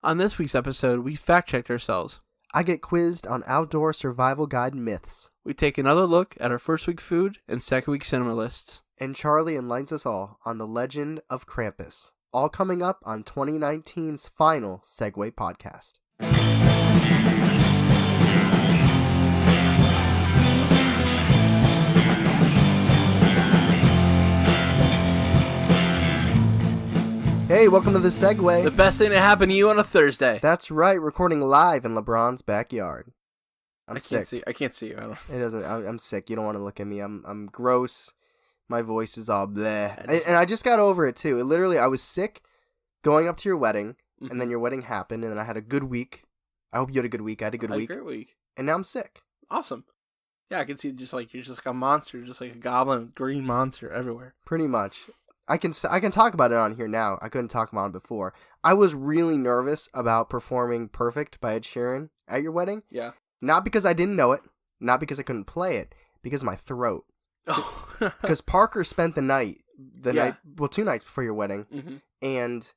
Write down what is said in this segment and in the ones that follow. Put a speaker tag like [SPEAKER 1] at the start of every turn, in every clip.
[SPEAKER 1] On this week's episode, we fact-checked ourselves.
[SPEAKER 2] I get quizzed on outdoor survival guide myths.
[SPEAKER 1] We take another look at our first week food and second week cinema lists.
[SPEAKER 2] And Charlie enlightens us all on the legend of Krampus. All coming up on 2019's final Segway podcast. Hey, welcome to the Segway.
[SPEAKER 1] The best thing that happened to you on a Thursday.
[SPEAKER 2] That's right, recording live in LeBron's backyard. I'm sick.
[SPEAKER 1] I can't see you. I don't.
[SPEAKER 2] It doesn't. I'm sick. You don't want to look at me. I'm gross. My voice is all bleh. And I just got over it too. I was sick going up to your wedding, and then your wedding happened, and then I had a good week. I hope you had a good week. I had a good week.
[SPEAKER 1] A great week.
[SPEAKER 2] And now I'm sick.
[SPEAKER 1] Awesome. Yeah, I can see you're just like a monster, just like a goblin, green monster everywhere.
[SPEAKER 2] Pretty much. I can talk about it on here now. I couldn't talk about it before. I was really nervous about performing Perfect by Ed Sheeran at your wedding.
[SPEAKER 1] Yeah.
[SPEAKER 2] Not because I didn't know it, not because I couldn't play it, because of my throat.
[SPEAKER 1] Oh.
[SPEAKER 2] Because Parker spent the night, 2 nights before your wedding, and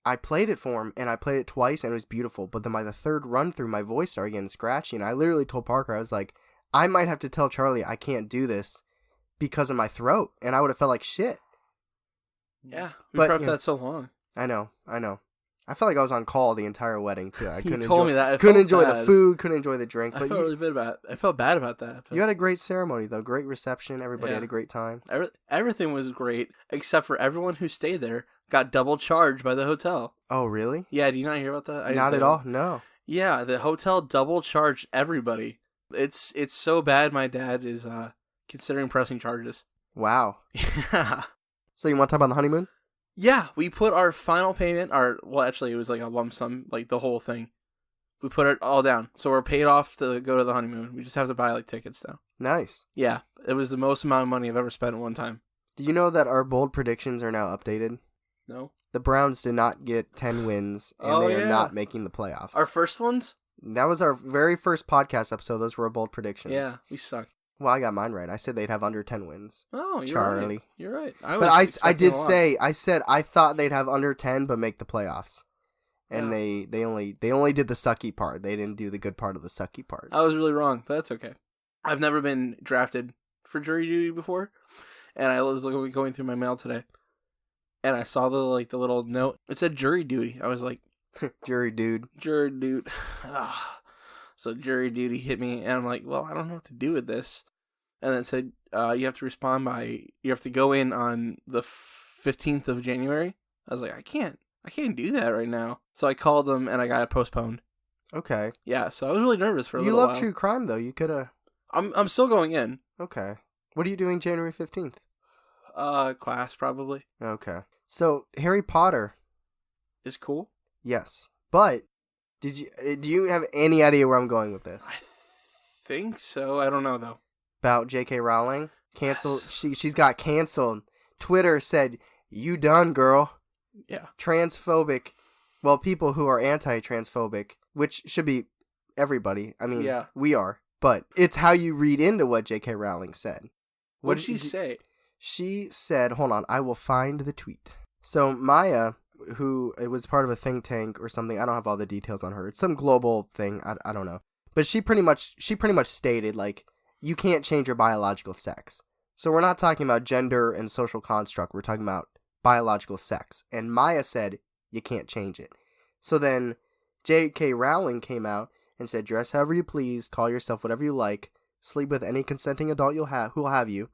[SPEAKER 2] I played it for him, and I played it twice, and it was beautiful. But then by the third run through, my voice started getting scratchy, and I literally told Parker, I was like, I might have to tell Charlie I can't do this because of my throat, and I would have felt like shit.
[SPEAKER 1] Yeah, we prepped that so long.
[SPEAKER 2] I know. I felt like I was on call the entire wedding too. I couldn't
[SPEAKER 1] told me that.
[SPEAKER 2] Couldn't enjoy the food, couldn't enjoy the drink. But
[SPEAKER 1] I felt bad about that. But
[SPEAKER 2] you had a great ceremony though, great reception. Everybody had a great time.
[SPEAKER 1] Everything was great except for everyone who stayed there got double charged by the hotel.
[SPEAKER 2] Oh really?
[SPEAKER 1] Yeah. Do you not hear about that?
[SPEAKER 2] Not at all. No.
[SPEAKER 1] Yeah, the hotel double charged everybody. It's so bad. My dad is considering pressing charges.
[SPEAKER 2] Wow.
[SPEAKER 1] Yeah.
[SPEAKER 2] So you want to talk about the honeymoon?
[SPEAKER 1] Yeah, we put our final payment, actually it was like a lump sum, like the whole thing. We put it all down. So we're paid off to go to the honeymoon. We just have to buy like tickets now.
[SPEAKER 2] Nice.
[SPEAKER 1] Yeah, it was the most amount of money I've ever spent at one time.
[SPEAKER 2] Do you know that our bold predictions are now updated?
[SPEAKER 1] No.
[SPEAKER 2] The Browns did not get 10 wins, and they are not making the playoffs.
[SPEAKER 1] Our first ones?
[SPEAKER 2] That was our very first podcast episode. Those were our bold predictions.
[SPEAKER 1] Yeah, we suck.
[SPEAKER 2] Well, I got mine right. I said they'd have under 10 wins.
[SPEAKER 1] Oh, you're
[SPEAKER 2] Charlie.
[SPEAKER 1] Right. You're right.
[SPEAKER 2] I said I thought they'd have under 10 but make the playoffs. And they only did the sucky part. They didn't do the good part of the sucky part.
[SPEAKER 1] I was really wrong, but that's okay. I've never been drafted for jury duty before, and I was going through my mail today, and I saw the little note. It said jury duty. I was like,
[SPEAKER 2] Jury dude.
[SPEAKER 1] So jury duty hit me, and I'm like, well, I don't know what to do with this. And it said, you have to go in on the 15th of January. I was like, I can't do that right now. So I called them, and I got it postponed.
[SPEAKER 2] Okay.
[SPEAKER 1] Yeah, so I was really nervous for a little while.
[SPEAKER 2] You love true crime, though. You could have...
[SPEAKER 1] I'm still going in.
[SPEAKER 2] Okay. What are you doing January 15th?
[SPEAKER 1] Class, probably.
[SPEAKER 2] Okay. So, Harry Potter...
[SPEAKER 1] is cool?
[SPEAKER 2] Yes. But... do you have any idea where I'm going with this?
[SPEAKER 1] I think so. I don't know, though.
[SPEAKER 2] About J.K. Rowling? Canceled.
[SPEAKER 1] Yes.
[SPEAKER 2] She's got canceled. Twitter said, you done, girl.
[SPEAKER 1] Yeah.
[SPEAKER 2] Transphobic. Well, people who are anti-transphobic, which should be everybody. I mean, we are. But it's how you read into what J.K. Rowling said.
[SPEAKER 1] What did she say?
[SPEAKER 2] She said, hold on, I will find the tweet. So Maya... who it was part of a think tank or something. I don't have all the details on her. It's some global thing. I don't know. But she pretty much stated, like, you can't change your biological sex. So we're not talking about gender and social construct. We're talking about biological sex. And Maya said, you can't change it. So then J.K. Rowling came out and said, dress however you please, call yourself whatever you like, sleep with any consenting adult who will have you,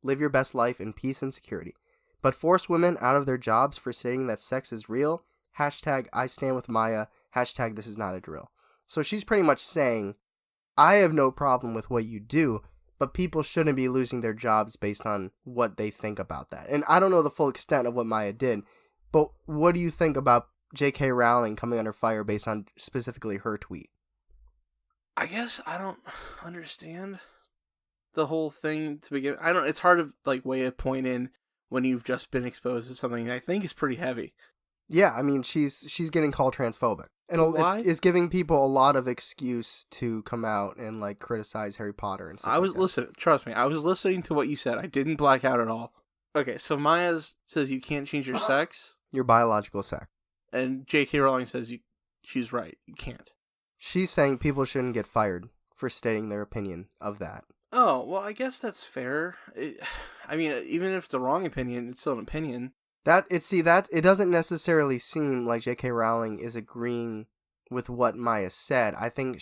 [SPEAKER 2] live your best life in peace and security. But force women out of their jobs for stating that sex is real. Hashtag I stand with Maya. Hashtag this is not a drill. So she's pretty much saying, I have no problem with what you do, but people shouldn't be losing their jobs based on what they think about that. And I don't know the full extent of what Maya did, but what do you think about J.K. Rowling coming under fire based on specifically her tweet?
[SPEAKER 1] I guess I don't understand the whole thing to begin. It's hard to weigh a point in when you've just been exposed to something that I think is pretty heavy.
[SPEAKER 2] Yeah, I mean, she's getting called transphobic. And it's giving people a lot of excuse to come out and, criticize Harry Potter and stuff
[SPEAKER 1] listening. Trust me, I was listening to what you said. I didn't black out at all. Okay, so Maya says you can't change your sex.
[SPEAKER 2] Your biological sex.
[SPEAKER 1] And J.K. Rowling says she's right. You can't.
[SPEAKER 2] She's saying people shouldn't get fired for stating their opinion of that.
[SPEAKER 1] Oh, well, I guess that's fair. I mean, even if it's a wrong opinion, it's still an opinion.
[SPEAKER 2] It doesn't necessarily seem like J.K. Rowling is agreeing with what Maya said. I think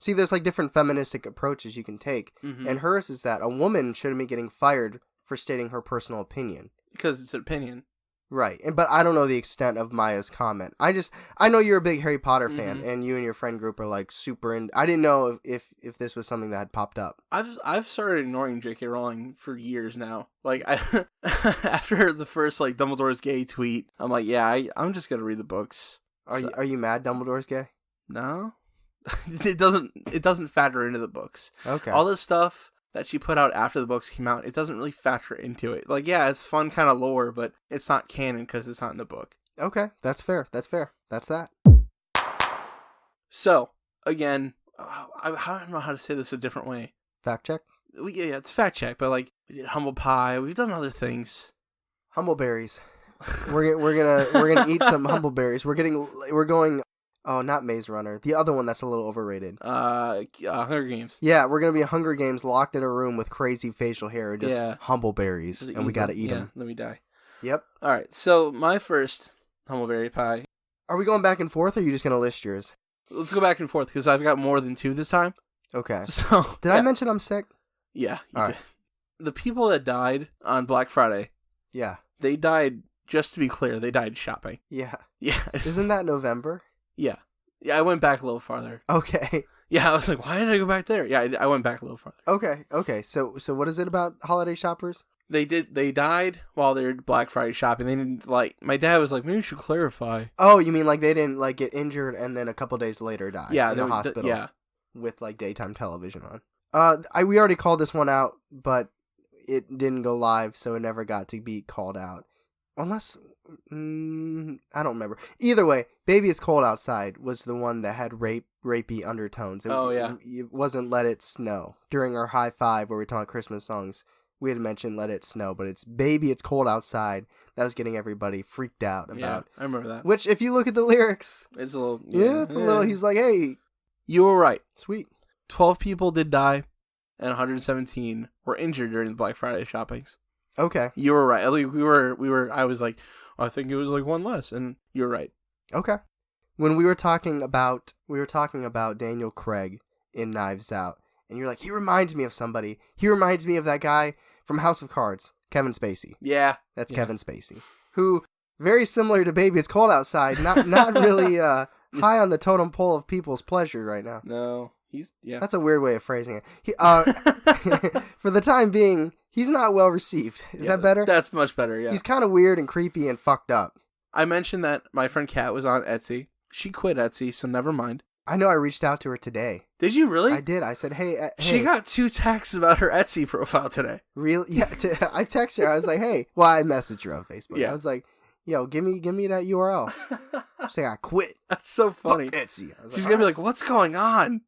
[SPEAKER 2] there's like different feministic approaches you can take, and hers is that a woman shouldn't be getting fired for stating her personal opinion.
[SPEAKER 1] Because it's an opinion.
[SPEAKER 2] Right, but I don't know the extent of Maya's comment. I know you're a big Harry Potter fan, and you and your friend group are like super in. I didn't know if this was something that had popped up.
[SPEAKER 1] I've started ignoring J.K. Rowling for years now. Like, after the first like Dumbledore's gay tweet, I'm like, yeah, I'm just gonna read the books.
[SPEAKER 2] Are you mad Dumbledore's gay?
[SPEAKER 1] No, it doesn't factor into the books.
[SPEAKER 2] Okay,
[SPEAKER 1] all this stuff that she put out after the books came out, it doesn't really factor into it. Like, yeah, it's fun kind of lore, but it's not canon because it's not in the book.
[SPEAKER 2] Okay, that's fair. That's that.
[SPEAKER 1] So, again, I don't know how to say this a different way.
[SPEAKER 2] Fact check?
[SPEAKER 1] Yeah, it's fact check, but like, we did humble pie, we've done other things.
[SPEAKER 2] Humbleberries. We're gonna eat some humbleberries. We're going. Oh, not Maze Runner. The other one that's a little overrated.
[SPEAKER 1] Hunger Games.
[SPEAKER 2] Yeah, we're going to be Hunger Games locked in a room with crazy facial hair and just humbleberries. And we got to eat them.
[SPEAKER 1] Then we die.
[SPEAKER 2] Yep.
[SPEAKER 1] All right, so my first humbleberry pie.
[SPEAKER 2] Are we going back and forth, or are you just going to list yours?
[SPEAKER 1] Let's go back and forth, because I've got more than 2 this time.
[SPEAKER 2] Okay.
[SPEAKER 1] So
[SPEAKER 2] Did I mention I'm sick?
[SPEAKER 1] Yeah, you
[SPEAKER 2] All
[SPEAKER 1] did.
[SPEAKER 2] right.
[SPEAKER 1] The people that died on Black Friday,
[SPEAKER 2] yeah,
[SPEAKER 1] they died, just to be clear, they died shopping.
[SPEAKER 2] Yeah.
[SPEAKER 1] Yeah.
[SPEAKER 2] Isn't that November?
[SPEAKER 1] Yeah. Yeah, I went back a little farther.
[SPEAKER 2] Okay.
[SPEAKER 1] Yeah, I was like, why did I go back there? Yeah, I went back a little farther.
[SPEAKER 2] Okay. So what is it about holiday shoppers?
[SPEAKER 1] They died while they're Black Friday shopping. They didn't, like, my dad was like, maybe you should clarify.
[SPEAKER 2] Oh, you mean like they didn't, like, get injured and then a couple days later die in the hospital?
[SPEAKER 1] Yeah.
[SPEAKER 2] With, like, daytime television on. We already called this one out, but it didn't go live, so it never got to be called out. Unless, I don't remember. Either way, Baby It's Cold Outside was the one that had rapey undertones. It wasn't Let It Snow. During our high five where we talked Christmas songs, we had mentioned Let It Snow, but it's Baby It's Cold Outside. That was getting everybody freaked out about.
[SPEAKER 1] Yeah, I remember that.
[SPEAKER 2] Which, if you look at the lyrics,
[SPEAKER 1] it's a little...
[SPEAKER 2] it's a little... He's like, hey...
[SPEAKER 1] You were right.
[SPEAKER 2] Sweet.
[SPEAKER 1] 12 people did die, and 117 were injured during the Black Friday shoppings.
[SPEAKER 2] Okay.
[SPEAKER 1] You were right. At least we were. I was like, I think it was like one less, and you were right.
[SPEAKER 2] Okay. When we were talking about Daniel Craig in Knives Out, and you're like, he reminds me of somebody. He reminds me of that guy from House of Cards, Kevin Spacey.
[SPEAKER 1] Yeah,
[SPEAKER 2] that's Kevin Spacey, who very similar to Baby It's Cold Outside. Not really high on the totem pole of people's pleasure right now.
[SPEAKER 1] No,
[SPEAKER 2] That's a weird way of phrasing it. For the time being, he's not well received. Is that better?
[SPEAKER 1] That's much better, yeah.
[SPEAKER 2] He's kind of weird and creepy and fucked up.
[SPEAKER 1] I mentioned that my friend Kat was on Etsy. She quit Etsy, so nenever mind.
[SPEAKER 2] I know I reached out to her today.
[SPEAKER 1] Did you really?
[SPEAKER 2] I did. I said, hey.
[SPEAKER 1] She got 2 texts about her Etsy profile today.
[SPEAKER 2] Really? Yeah. I texted her. I was like, hey. Well, I messaged her on Facebook.
[SPEAKER 1] Yeah.
[SPEAKER 2] I was like, yo, give me that URL. She's like, I quit.
[SPEAKER 1] That's so funny.
[SPEAKER 2] Fuck Etsy.
[SPEAKER 1] She's going to be like, what's going on?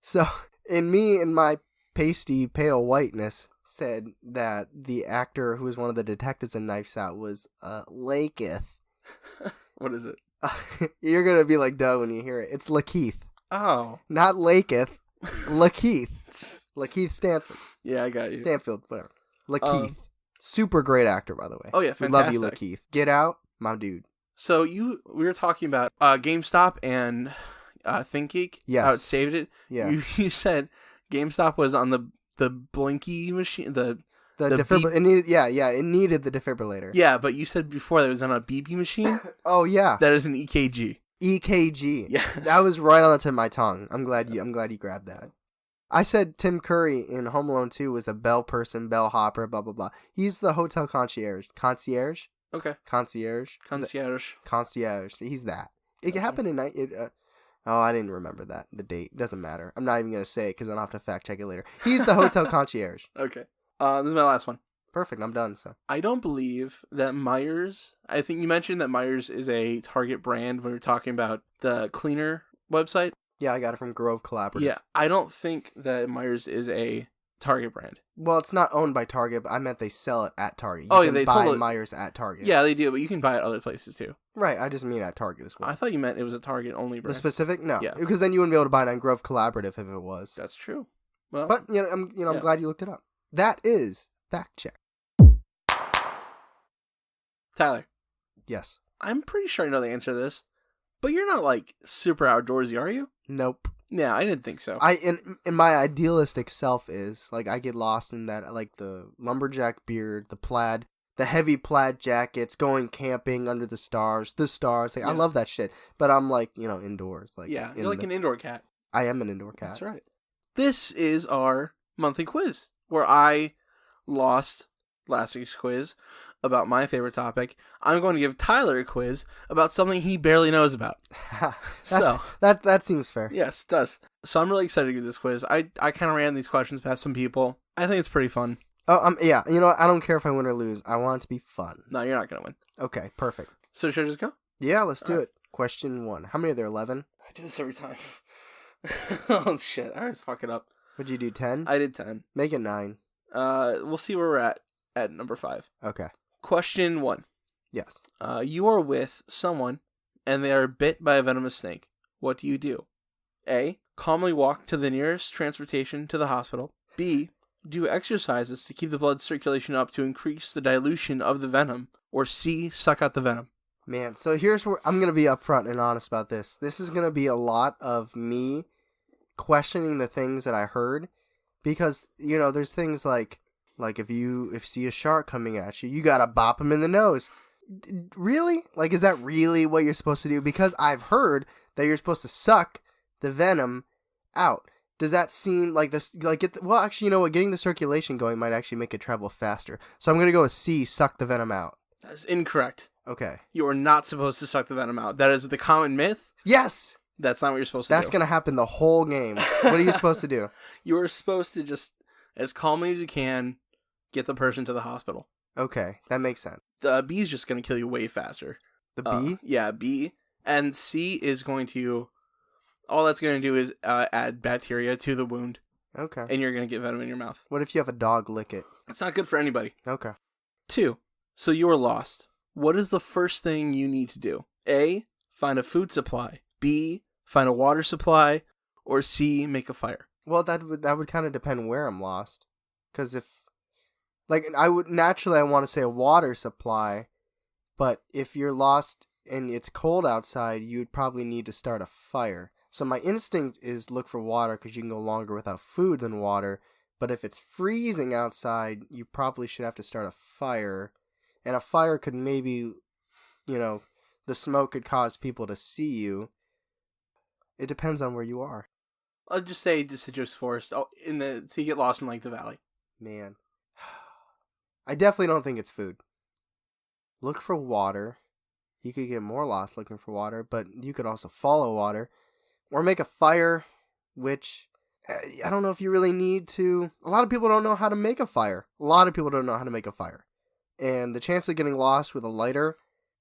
[SPEAKER 2] So, me and my pasty pale whiteness said that the actor who was one of the detectives in Knives Out was Lakeith.
[SPEAKER 1] What is it?
[SPEAKER 2] You're going to be like, duh, when you hear it. It's Lakeith.
[SPEAKER 1] Oh.
[SPEAKER 2] Not Lakeith. Lakeith. Lakeith Stanfield.
[SPEAKER 1] Yeah, I got you.
[SPEAKER 2] Stanfield, whatever. Lakeith. Super great actor, by the way.
[SPEAKER 1] Oh, yeah, fantastic.
[SPEAKER 2] We love you, Lakeith. Get Out, my dude.
[SPEAKER 1] So we were talking about GameStop and ThinkGeek.
[SPEAKER 2] Yes.
[SPEAKER 1] How it saved it.
[SPEAKER 2] Yeah.
[SPEAKER 1] You said GameStop was on the blinky machine, the
[SPEAKER 2] defibrillator. It needed the defibrillator.
[SPEAKER 1] Yeah, but you said before that it was on a BB machine.
[SPEAKER 2] Oh yeah,
[SPEAKER 1] that is an EKG.
[SPEAKER 2] EKG.
[SPEAKER 1] Yeah,
[SPEAKER 2] that was right on the tip of my tongue. I'm glad you grabbed that. I said Tim Curry in Home Alone 2 was a bellperson, bellhopper, blah blah blah. He's the hotel concierge. Concierge.
[SPEAKER 1] Okay.
[SPEAKER 2] Concierge.
[SPEAKER 1] Concierge.
[SPEAKER 2] He's that. It happened in night. I didn't remember that. The date doesn't matter. I'm not even gonna say it because I'll have to fact check it later. He's the hotel concierge.
[SPEAKER 1] Okay. This is my last one.
[SPEAKER 2] Perfect. I'm done. So
[SPEAKER 1] I don't believe that Myers. I think you mentioned that Myers is a Target brand when we were talking about the cleaner website.
[SPEAKER 2] Yeah, I got it from Grove Collaborative.
[SPEAKER 1] Yeah, I don't think that Myers is a Target brand.
[SPEAKER 2] Well, it's not owned by Target, but I meant they sell it at Target.
[SPEAKER 1] Oh,
[SPEAKER 2] You
[SPEAKER 1] yeah,
[SPEAKER 2] can
[SPEAKER 1] they
[SPEAKER 2] buy
[SPEAKER 1] totally...
[SPEAKER 2] Myers at Target.
[SPEAKER 1] Yeah, they do, but you can buy it other places too.
[SPEAKER 2] Right, I just mean at Target as well.
[SPEAKER 1] I thought you meant it was a Target only brand.
[SPEAKER 2] The specific? No.
[SPEAKER 1] Yeah.
[SPEAKER 2] Because then you wouldn't be able to buy it on Grove Collaborative if it was.
[SPEAKER 1] That's true. Well,
[SPEAKER 2] But, I'm glad you looked it up. That is Fact Check.
[SPEAKER 1] Tyler,
[SPEAKER 2] Yes.
[SPEAKER 1] I'm pretty sure I know the answer to this, but you're not, like, super outdoorsy, are you?
[SPEAKER 2] Nope.
[SPEAKER 1] Yeah, I didn't think so.
[SPEAKER 2] In my idealistic self is, like, I get lost in that, like, the lumberjack beard, the plaid, the heavy plaid jackets, going camping under the stars. Like,
[SPEAKER 1] Yeah.
[SPEAKER 2] I love that shit. But I'm, like, indoors. Like,
[SPEAKER 1] Yeah, you're like an indoor cat.
[SPEAKER 2] I am an indoor cat.
[SPEAKER 1] That's right. This is our monthly quiz, where I lost last week's quiz about my favorite topic. I'm going to give Tyler a quiz about something he barely knows about.
[SPEAKER 2] That seems fair.
[SPEAKER 1] Yes, it does. So I'm really excited to give this quiz. I kind of ran these questions past some people. I think it's pretty fun.
[SPEAKER 2] Oh, yeah. You know what? I don't care if I win or lose. I want it to be fun.
[SPEAKER 1] No, you're not going to win.
[SPEAKER 2] Okay, perfect.
[SPEAKER 1] So should I just go?
[SPEAKER 2] Yeah, let's do it. Question 1. How many are there? 11?
[SPEAKER 1] I do this every time. Oh, shit. I always fuck it up.
[SPEAKER 2] Would you do 10?
[SPEAKER 1] I did 10.
[SPEAKER 2] Make it 9.
[SPEAKER 1] We'll see where we're at number 5.
[SPEAKER 2] Okay.
[SPEAKER 1] Question 1.
[SPEAKER 2] Yes.
[SPEAKER 1] You are with someone, and they are bit by a venomous snake. What do you do? A. Calmly walk to the nearest transportation to the hospital. B. Do exercises to keep the blood circulation up to increase the dilution of the venom. Or C. Suck out the venom.
[SPEAKER 2] Man, so here's where I'm going to be upfront and honest about this. This is going to be a lot of me questioning the things that I heard. Because, there's things like if you see a shark coming at you, you got to bop him in the nose. Really? Like, is that really what you're supposed to do? Because I've heard that you're supposed to suck the venom out. Does that seem like this? Well, actually, you know what? Getting the circulation going might actually make it travel faster. So I'm going to go with C, suck the venom out.
[SPEAKER 1] That is incorrect.
[SPEAKER 2] Okay.
[SPEAKER 1] You are not supposed to suck the venom out. That is the common myth.
[SPEAKER 2] Yes!
[SPEAKER 1] That's not what you're supposed to do.
[SPEAKER 2] That's going to happen the whole game. What are you supposed to do?
[SPEAKER 1] You are supposed to just, as calmly as you can, get the person to the hospital.
[SPEAKER 2] Okay, that makes sense.
[SPEAKER 1] The B is just going to kill you way faster.
[SPEAKER 2] The B?
[SPEAKER 1] Yeah, B. And C is going to... All that's going to do is add bacteria to the wound.
[SPEAKER 2] Okay.
[SPEAKER 1] And you're going to get venom in your mouth.
[SPEAKER 2] What if you have a dog lick it?
[SPEAKER 1] It's not good for anybody.
[SPEAKER 2] Okay.
[SPEAKER 1] 2. So you are lost. What is the first thing you need to do? A. Find a food supply. B. Find a water supply. Or C. Make a fire.
[SPEAKER 2] Well, that would kind of depend where I'm lost. Because if... Like, I want to say a water supply. But if you're lost and it's cold outside, you'd probably need to start a fire. So my instinct is look for water because you can go longer without food than water. But if it's freezing outside, you probably should have to start a fire. And a fire could maybe, the smoke could cause people to see you. It depends on where you are.
[SPEAKER 1] I'll just say deciduous forest. So you get lost in like the valley.
[SPEAKER 2] Man. I definitely don't think it's food. Look for water. You could get more lost looking for water, but you could also follow water. Or make a fire, which I don't know if you really need to. A lot of people don't know how to make a fire. And the chance of getting lost with a lighter,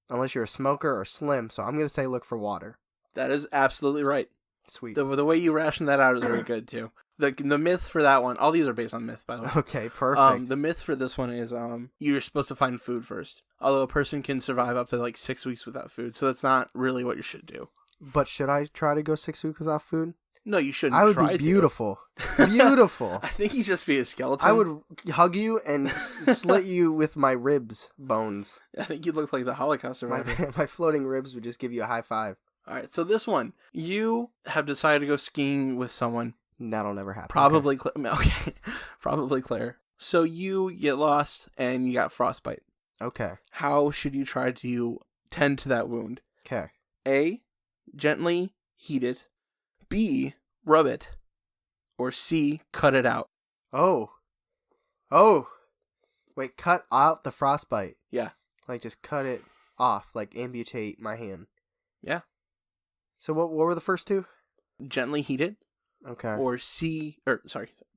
[SPEAKER 2] unless you're a smoker, are slim. So I'm going to say look for water.
[SPEAKER 1] That is absolutely right.
[SPEAKER 2] Sweet.
[SPEAKER 1] The way you ration that out is very good, too. The myth for that one, all these are based on myth, by the way.
[SPEAKER 2] Okay, perfect.
[SPEAKER 1] The myth for this one is you're supposed to find food first. Although a person can survive up to like 6 weeks without food. So that's not really what you should do.
[SPEAKER 2] But should I try to go 6 weeks without food?
[SPEAKER 1] No, you shouldn't.
[SPEAKER 2] I would be beautiful. Beautiful.
[SPEAKER 1] I think you'd just be a skeleton.
[SPEAKER 2] I would hug you and slit you with my ribs bones.
[SPEAKER 1] I think you'd look like the Holocaust survivor.
[SPEAKER 2] My floating ribs would just give you a high five.
[SPEAKER 1] All right, so this one, you have decided to go skiing with someone.
[SPEAKER 2] That'll never happen.
[SPEAKER 1] Probably okay. Probably Claire. So you get lost and you got frostbite.
[SPEAKER 2] Okay.
[SPEAKER 1] How should you try to tend to that wound?
[SPEAKER 2] Okay.
[SPEAKER 1] A. Gently heat it. B. Rub it. Or C. Cut it out.
[SPEAKER 2] Oh. Wait, cut out the frostbite.
[SPEAKER 1] Yeah.
[SPEAKER 2] Like just cut it off, like amputate my hand.
[SPEAKER 1] Yeah.
[SPEAKER 2] So what were the first two?
[SPEAKER 1] Gently heat it.
[SPEAKER 2] Okay.
[SPEAKER 1] Or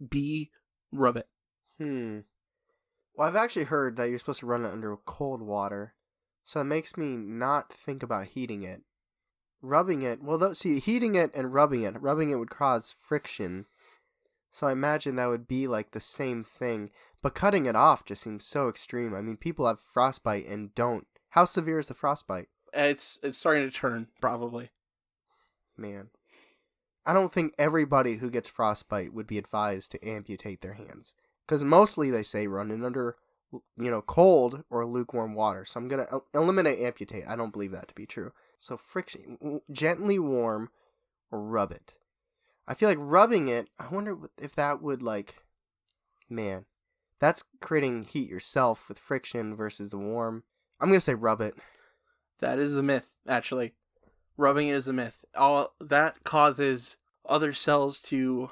[SPEAKER 1] B. Rub it.
[SPEAKER 2] Well, I've actually heard that you're supposed to run it under cold water. So it makes me not think about heating it. Rubbing it, heating it and rubbing it would cause friction. So I imagine that would be like the same thing. But cutting it off just seems so extreme. I mean, people have frostbite and don't. How severe is the frostbite?
[SPEAKER 1] It's starting to turn, probably.
[SPEAKER 2] Man. I don't think everybody who gets frostbite would be advised to amputate their hands. Because mostly they say running under, cold or lukewarm water. So I'm going to eliminate amputate. I don't believe that to be true. So friction, gently warm or rub it. I feel like rubbing it, I wonder if that would man, that's creating heat yourself with friction versus the warm. I'm going to say rub it.
[SPEAKER 1] That is the myth, actually. Rubbing it is the myth. All that causes other cells to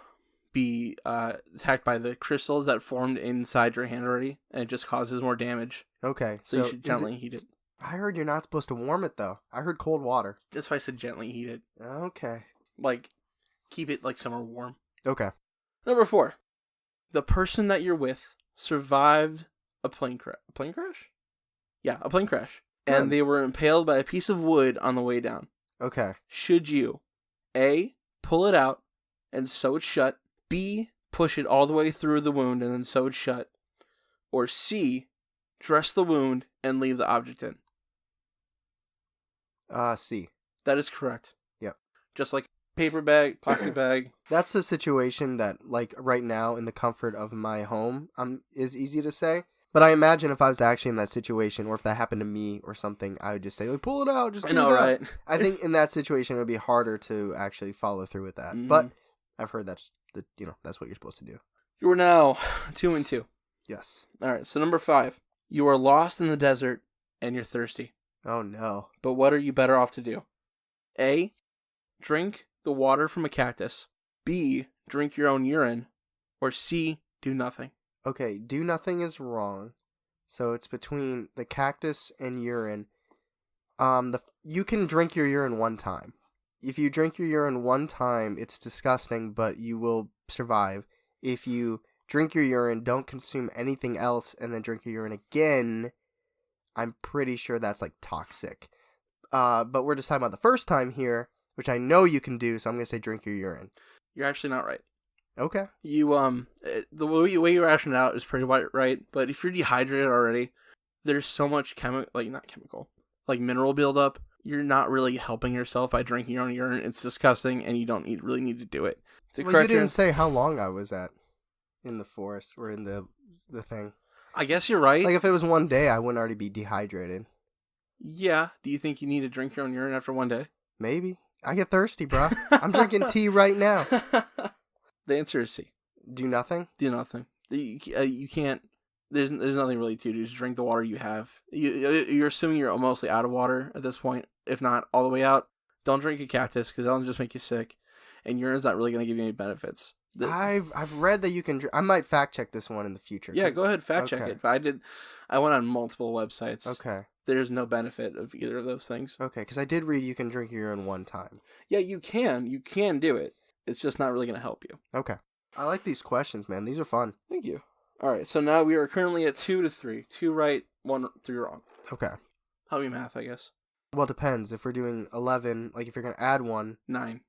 [SPEAKER 1] be attacked by the crystals that formed inside your hand already, and it just causes more damage.
[SPEAKER 2] Okay.
[SPEAKER 1] So you should gently heat it.
[SPEAKER 2] I heard you're not supposed to warm it, though. I heard cold water.
[SPEAKER 1] That's why I said gently heat it.
[SPEAKER 2] Okay.
[SPEAKER 1] Keep it somewhere warm.
[SPEAKER 2] Okay.
[SPEAKER 1] Number 4. The person that you're with survived a plane crash. A plane crash? Yeah, a plane crash.
[SPEAKER 2] Good.
[SPEAKER 1] And they were impaled by a piece of wood on the way down.
[SPEAKER 2] Okay.
[SPEAKER 1] Should you A, pull it out and sew it shut, B, push it all the way through the wound and then sew it shut, or C, dress the wound and leave the object in?
[SPEAKER 2] C.
[SPEAKER 1] That is correct.
[SPEAKER 2] Yep.
[SPEAKER 1] Just like paper bag, plastic bag.
[SPEAKER 2] That's the situation that, right now, in the comfort of my home, is easy to say. But I imagine if I was actually in that situation, or if that happened to me or something, I would just say, pull it out, just get it out.
[SPEAKER 1] Right?
[SPEAKER 2] I think in that situation, it would be harder to actually follow through with that.
[SPEAKER 1] Mm-hmm.
[SPEAKER 2] But I've heard that's what you're supposed to do.
[SPEAKER 1] You are now 2-2.
[SPEAKER 2] Yes.
[SPEAKER 1] All right, so number 5. You are lost in the desert and you're thirsty.
[SPEAKER 2] Oh, no.
[SPEAKER 1] But what are you better off to do? A, drink the water from a cactus. B, drink your own urine. Or C, do nothing.
[SPEAKER 2] Okay, do nothing is wrong. So it's between the cactus and urine. You can drink your urine one time. If you drink your urine one time, it's disgusting, but you will survive. If you drink your urine, don't consume anything else, and then drink your urine again, I'm pretty sure that's toxic. But we're just talking about the first time here, which I know you can do, so I'm going to say drink your urine.
[SPEAKER 1] You're actually not right.
[SPEAKER 2] Okay.
[SPEAKER 1] You, the way you ration it out is pretty right, but if you're dehydrated already, there's so much mineral buildup, you're not really helping yourself by drinking your own urine. It's disgusting, and you don't really need to do it.
[SPEAKER 2] You didn't say how long I was at in the forest, or in the thing.
[SPEAKER 1] I guess you're right.
[SPEAKER 2] If it was one day, I wouldn't already be dehydrated.
[SPEAKER 1] Yeah. Do you think you need to drink your own urine after one day?
[SPEAKER 2] Maybe. I get thirsty, bro. I'm drinking tea right now.
[SPEAKER 1] The answer is C.
[SPEAKER 2] Do nothing?
[SPEAKER 1] Do nothing. You can't. There's nothing really to do. Just drink the water you have. You're assuming you're mostly out of water at this point, if not all the way out. Don't drink a cactus because that'll just make you sick, and urine's not really going to give you any benefits.
[SPEAKER 2] I've read that you can. I might fact check this one in the future.
[SPEAKER 1] Yeah, go ahead, fact check it. But I went on multiple websites.
[SPEAKER 2] Okay.
[SPEAKER 1] There's no benefit of either of those things.
[SPEAKER 2] Okay, because I did read you can drink your urine one time.
[SPEAKER 1] Yeah, you can. You can do it. It's just not really going to help you.
[SPEAKER 2] Okay. I like these questions, man. These are fun.
[SPEAKER 1] Thank you. All right, so now we are currently at 2-3. 2 right, 3 wrong.
[SPEAKER 2] Okay.
[SPEAKER 1] Help me math, I guess.
[SPEAKER 2] Well, it depends. If we're doing 11, if you're going to add 1.
[SPEAKER 1] 9.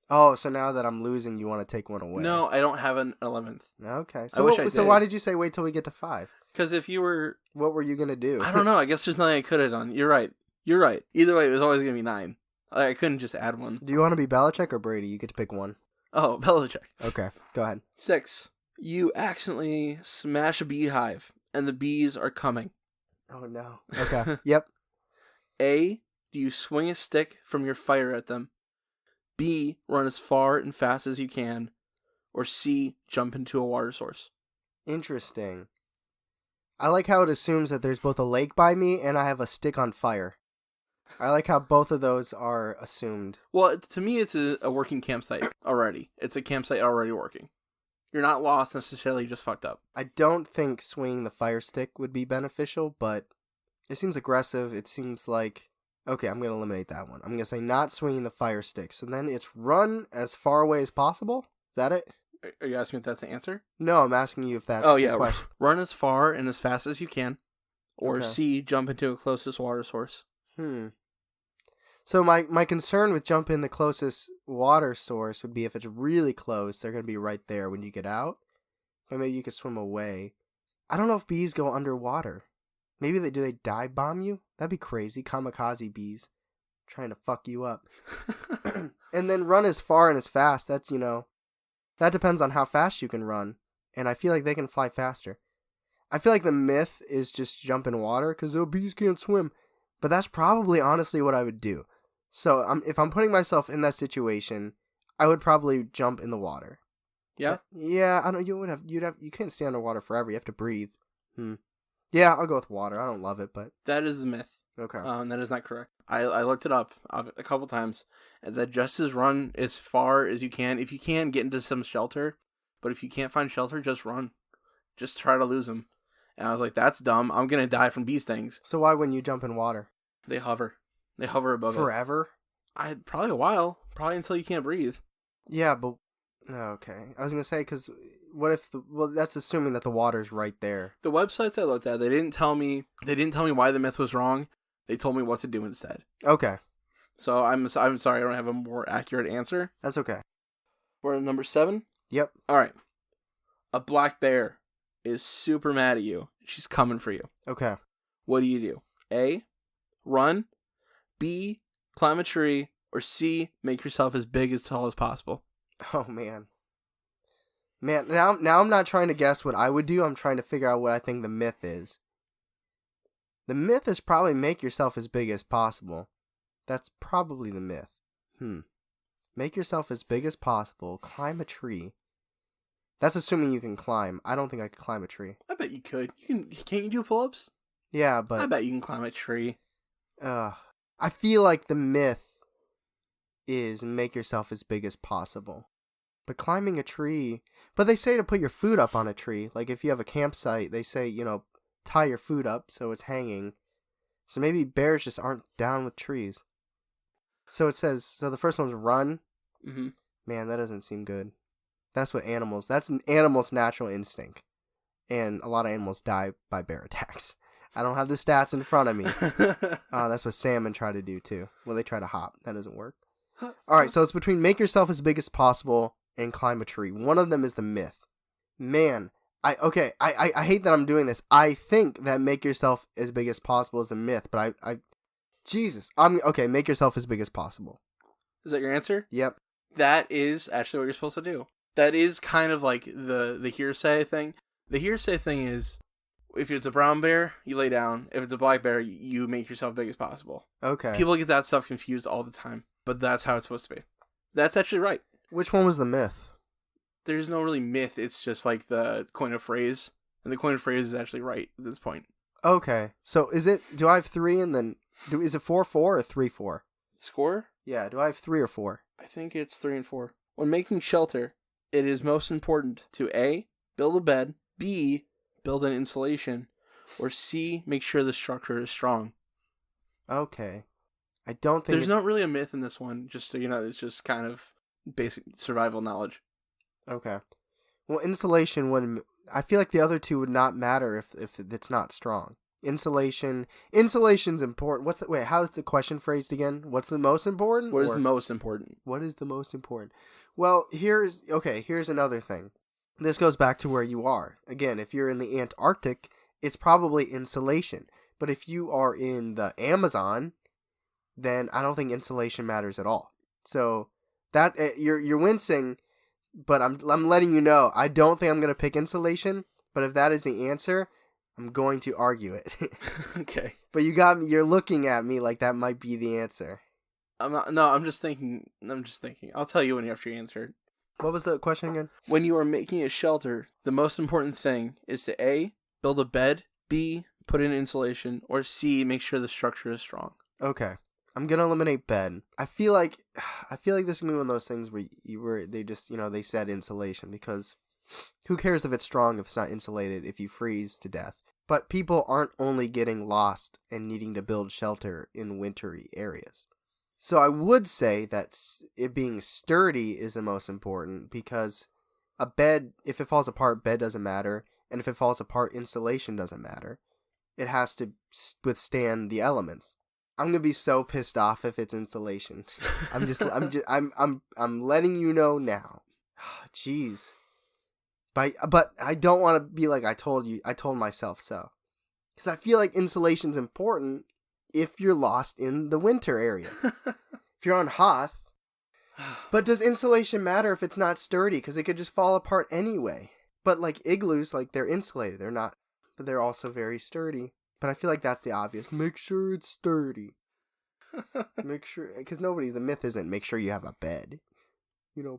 [SPEAKER 2] Oh, so now that I'm losing, you want to take 1 away.
[SPEAKER 1] No, I don't have an 11th.
[SPEAKER 2] Okay.
[SPEAKER 1] I wish I did.
[SPEAKER 2] So why did you say wait till we get to 5?
[SPEAKER 1] Because if you were...
[SPEAKER 2] What were you going to do?
[SPEAKER 1] I don't know. I guess there's nothing I could have done. You're right. Either way, it was always going to be 9. I couldn't just add 1.
[SPEAKER 2] Do you want to be Belichick or Brady? You get to pick 1.
[SPEAKER 1] Oh, Belichick.
[SPEAKER 2] Okay, go ahead.
[SPEAKER 1] 6. You accidentally smash a beehive, and the bees are coming.
[SPEAKER 2] Oh, no. Okay, yep.
[SPEAKER 1] A, do you swing a stick from your fire at them? B, run as far and fast as you can? Or C, jump into a water source?
[SPEAKER 2] Interesting. I like how it assumes that there's both a lake by me and I have a stick on fire. I like how both of those are assumed.
[SPEAKER 1] Well, to me, it's a working campsite already. It's a campsite already working. You're not lost necessarily, just fucked up.
[SPEAKER 2] I don't think swinging the fire stick would be beneficial, but it seems aggressive. It seems like... Okay, I'm going to eliminate that one. I'm going to say not swinging the fire stick. So then it's run as far away as possible? Is that it?
[SPEAKER 1] Are you asking me if that's the answer?
[SPEAKER 2] No, I'm asking you if that's the question.
[SPEAKER 1] Run as far and as fast as you can. Or
[SPEAKER 2] Okay.
[SPEAKER 1] C, jump into a closest water source.
[SPEAKER 2] So my concern with jumping the closest water source would be if it's really close, they're going to be right there when you get out. But maybe you could swim away. I don't know if bees go underwater. Maybe do they dive bomb you? That'd be crazy. Kamikaze bees trying to fuck you up. And then run as far and as fast. That's, that depends on how fast you can run. And I feel like they can fly faster. I feel like the myth is just jump in water because bees can't swim. But that's probably honestly what I would do. So if I'm putting myself in that situation, I would probably jump in the water.
[SPEAKER 1] Yeah?
[SPEAKER 2] Yeah, I don't. You can't stay underwater forever. You have to breathe. Yeah, I'll go with water. I don't love it, but
[SPEAKER 1] That is the myth.
[SPEAKER 2] Okay.
[SPEAKER 1] That is not correct. I looked it up a couple times. It said just as run as far as you can. If you can, get into some shelter. But if you can't find shelter, just run. Just try to lose them. And I was like, that's dumb. I'm going to die from bee stings.
[SPEAKER 2] So why wouldn't you jump in water?
[SPEAKER 1] They hover. They hover above
[SPEAKER 2] Forever?
[SPEAKER 1] Probably a while. Probably until you can't breathe.
[SPEAKER 2] Yeah, but... Okay. I was going to say, because what if... that's assuming that the water's right there.
[SPEAKER 1] The websites I looked at, they didn't tell me why the myth was wrong. They told me what to do instead.
[SPEAKER 2] Okay.
[SPEAKER 1] So I'm sorry I don't have a more accurate answer.
[SPEAKER 2] That's okay.
[SPEAKER 1] We're at number 7?
[SPEAKER 2] Yep.
[SPEAKER 1] All right. A black bear is super mad at you. She's coming for you.
[SPEAKER 2] Okay.
[SPEAKER 1] What do? A, run. B, climb a tree. Or C, make yourself as big as tall as possible.
[SPEAKER 2] Oh, man. Now I'm not trying to guess what I would do. I'm trying to figure out what I think the myth is. The myth is probably make yourself as big as possible. That's probably the myth. Make yourself as big as possible. Climb a tree. That's assuming you can climb. I don't think I could climb a tree.
[SPEAKER 1] I bet you could. Can't you do pull-ups?
[SPEAKER 2] Yeah, but...
[SPEAKER 1] I bet you can climb a tree.
[SPEAKER 2] I feel like the myth is make yourself as big as possible. But climbing a tree... But they say to put your food up on a tree. Like if you have a campsite, they say, tie your food up so it's hanging. So maybe bears just aren't down with trees. So it says... So the first one's run.
[SPEAKER 1] Mm-hmm.
[SPEAKER 2] Man, that doesn't seem good. That's an animal's natural instinct. And a lot of animals die by bear attacks. I don't have the stats in front of me. That's what salmon try to do too. Well, they try to hop. That doesn't work. Alright, so it's between make yourself as big as possible and climb a tree. One of them is the myth. Man, I hate that I'm doing this. I think that make yourself as big as possible is a myth, but make yourself as big as possible.
[SPEAKER 1] Is that your answer?
[SPEAKER 2] Yep.
[SPEAKER 1] That is actually what you're supposed to do. That is kind of like the hearsay thing. The hearsay thing is, if it's a brown bear, you lay down. If it's a black bear, you make yourself big as possible.
[SPEAKER 2] Okay.
[SPEAKER 1] People get that stuff confused all the time, but that's how it's supposed to be. That's actually right.
[SPEAKER 2] Which one was the myth?
[SPEAKER 1] There's no really myth. It's just like the coin of phrase, and the coin of phrase is actually right at this point.
[SPEAKER 2] Okay. So do I have 3 and then... is it 4-4 or 3-4?
[SPEAKER 1] Score?
[SPEAKER 2] Yeah, do I have 3 or 4?
[SPEAKER 1] I think it's 3 and 4. When making shelter, it is most important to A, build a bed, B, build an insulation, or C, make sure the structure is strong.
[SPEAKER 2] Okay. I don't think...
[SPEAKER 1] There's not really a myth in this one, just so you know, it's just kind of basic survival knowledge.
[SPEAKER 2] Okay. Well, insulation wouldn't... I feel like the other two would not matter if it's not strong. Insulation's important. Wait, how is the question phrased again? What's the most important?
[SPEAKER 1] What is the most important?
[SPEAKER 2] What is the most important? Well, here's another thing. This goes back to where you are. Again, if you're in the Antarctic, it's probably insulation. But if you are in the Amazon, then I don't think insulation matters at all. So that you're wincing, but I'm letting you know I don't think I'm going to pick insulation, but if that is the answer, I'm going to argue it.
[SPEAKER 1] Okay.
[SPEAKER 2] But you're looking at me like that might be the answer.
[SPEAKER 1] I'm just thinking. I'll tell you when after you answer.
[SPEAKER 2] What was the question again?
[SPEAKER 1] When you are making a shelter, the most important thing is to A, build a bed, B, put in insulation, or C, make sure the structure is strong.
[SPEAKER 2] Okay. I'm going to eliminate bed. I feel like this is going to be one of those things where they just, they said insulation, because who cares if it's strong if it's not insulated if you freeze to death? But people aren't only getting lost and needing to build shelter in wintry areas. So I would say that it being sturdy is the most important, because a bed, if it falls apart, bed doesn't matter. And if it falls apart, insulation doesn't matter. It has to withstand the elements. I'm gonna be so pissed off if it's insulation. I'm letting you know now. Jeez. But I don't want to be like I told myself so. Because I feel like insulation's important if you're lost in the winter area. If you're on Hoth. But does insulation matter if it's not sturdy? Because it could just fall apart anyway. But like igloos, like they're insulated. They're not, but they're also very sturdy. But I feel like that's the obvious. Make sure it's sturdy. Make sure, because the myth isn't make sure you have a bed.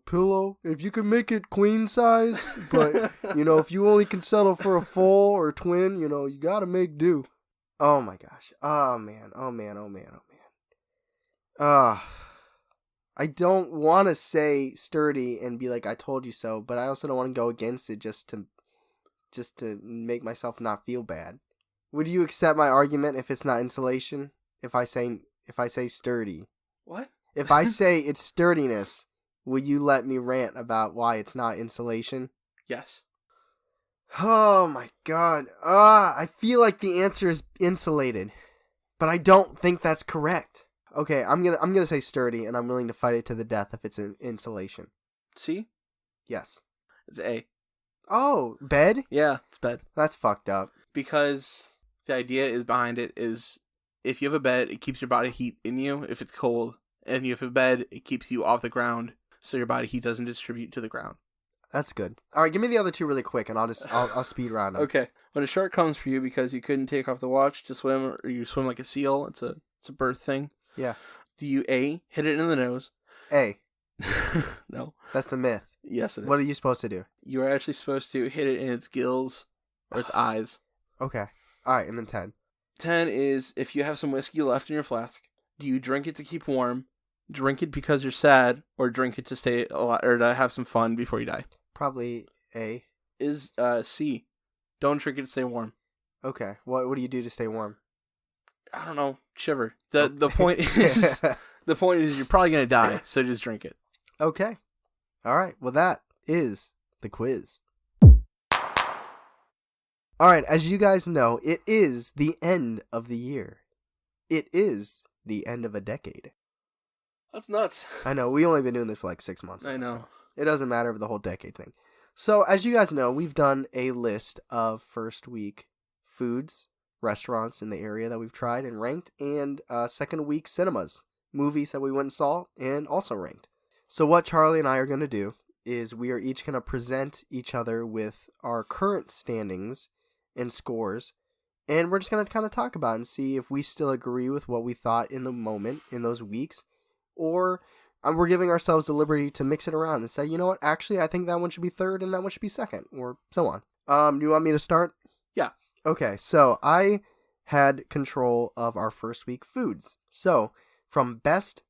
[SPEAKER 2] Pillow. If you can make it queen size, but, if you only can settle for a full or twin, you gotta make do. Oh my gosh. Oh man. I don't want to say sturdy and be like, I told you so, but I also don't want to go against it just to make myself not feel bad. Would you accept my argument if it's not insulation? If I say sturdy?
[SPEAKER 1] What?
[SPEAKER 2] If I say it's sturdiness, will you let me rant about why it's not insulation?
[SPEAKER 1] Yes.
[SPEAKER 2] Oh my god. I feel like the answer is insulated, but I don't think that's correct. Okay, I'm gonna say sturdy, and I'm willing to fight it to the death if it's insulation.
[SPEAKER 1] C?
[SPEAKER 2] Yes.
[SPEAKER 1] It's A.
[SPEAKER 2] Oh, bed?
[SPEAKER 1] Yeah, it's bed.
[SPEAKER 2] That's fucked up.
[SPEAKER 1] Because the idea is behind it is if you have a bed, it keeps your body heat in you if it's cold. And you have a bed, it keeps you off the ground so your body heat doesn't distribute to the ground.
[SPEAKER 2] That's good. All right, give me the other two really quick, and I'll speed round them.
[SPEAKER 1] Okay. When a shark comes for you because you couldn't take off the watch to swim, or you swim like a seal, it's a birth thing.
[SPEAKER 2] Yeah.
[SPEAKER 1] Do you A, hit it in the nose?
[SPEAKER 2] A.
[SPEAKER 1] No.
[SPEAKER 2] That's the myth.
[SPEAKER 1] Yes, it is.
[SPEAKER 2] What are you supposed to do?
[SPEAKER 1] You are actually supposed to hit it in its gills or its eyes.
[SPEAKER 2] Okay. All right, and then 10.
[SPEAKER 1] 10 is if you have some whiskey left in your flask, do you drink it to keep warm, drink it because you're sad, or drink it to stay alive, or to have some fun before you die?
[SPEAKER 2] Probably A.
[SPEAKER 1] Is C. Don't drink it to stay warm.
[SPEAKER 2] Okay. What do you do to stay warm?
[SPEAKER 1] I don't know. Shiver. The point is the point is you're probably gonna die, so just drink it.
[SPEAKER 2] Okay. All right. Well, that is the quiz. All right. As you guys know, it is the end of the year. It is the end of a decade.
[SPEAKER 1] That's nuts.
[SPEAKER 2] I know. We only been doing this for like 6 months.
[SPEAKER 1] I know.
[SPEAKER 2] So it doesn't matter with the whole decade thing. So, as you guys know, we've done a list of first week foods, restaurants in the area that we've tried and ranked, and second week cinemas, movies that we went and saw and also ranked. So what Charlie and I are going to do is we are each going to present each other with our current standings and scores, and we're just going to kind of talk about it and see if we still agree with what we thought in the moment in those weeks, or we're giving ourselves the liberty to mix it around and say, you know what, actually I think that one should be third and that one should be second, or so on. Do you want me to start?
[SPEAKER 1] Yeah.
[SPEAKER 2] Okay, so I had control of our first week foods. So, from best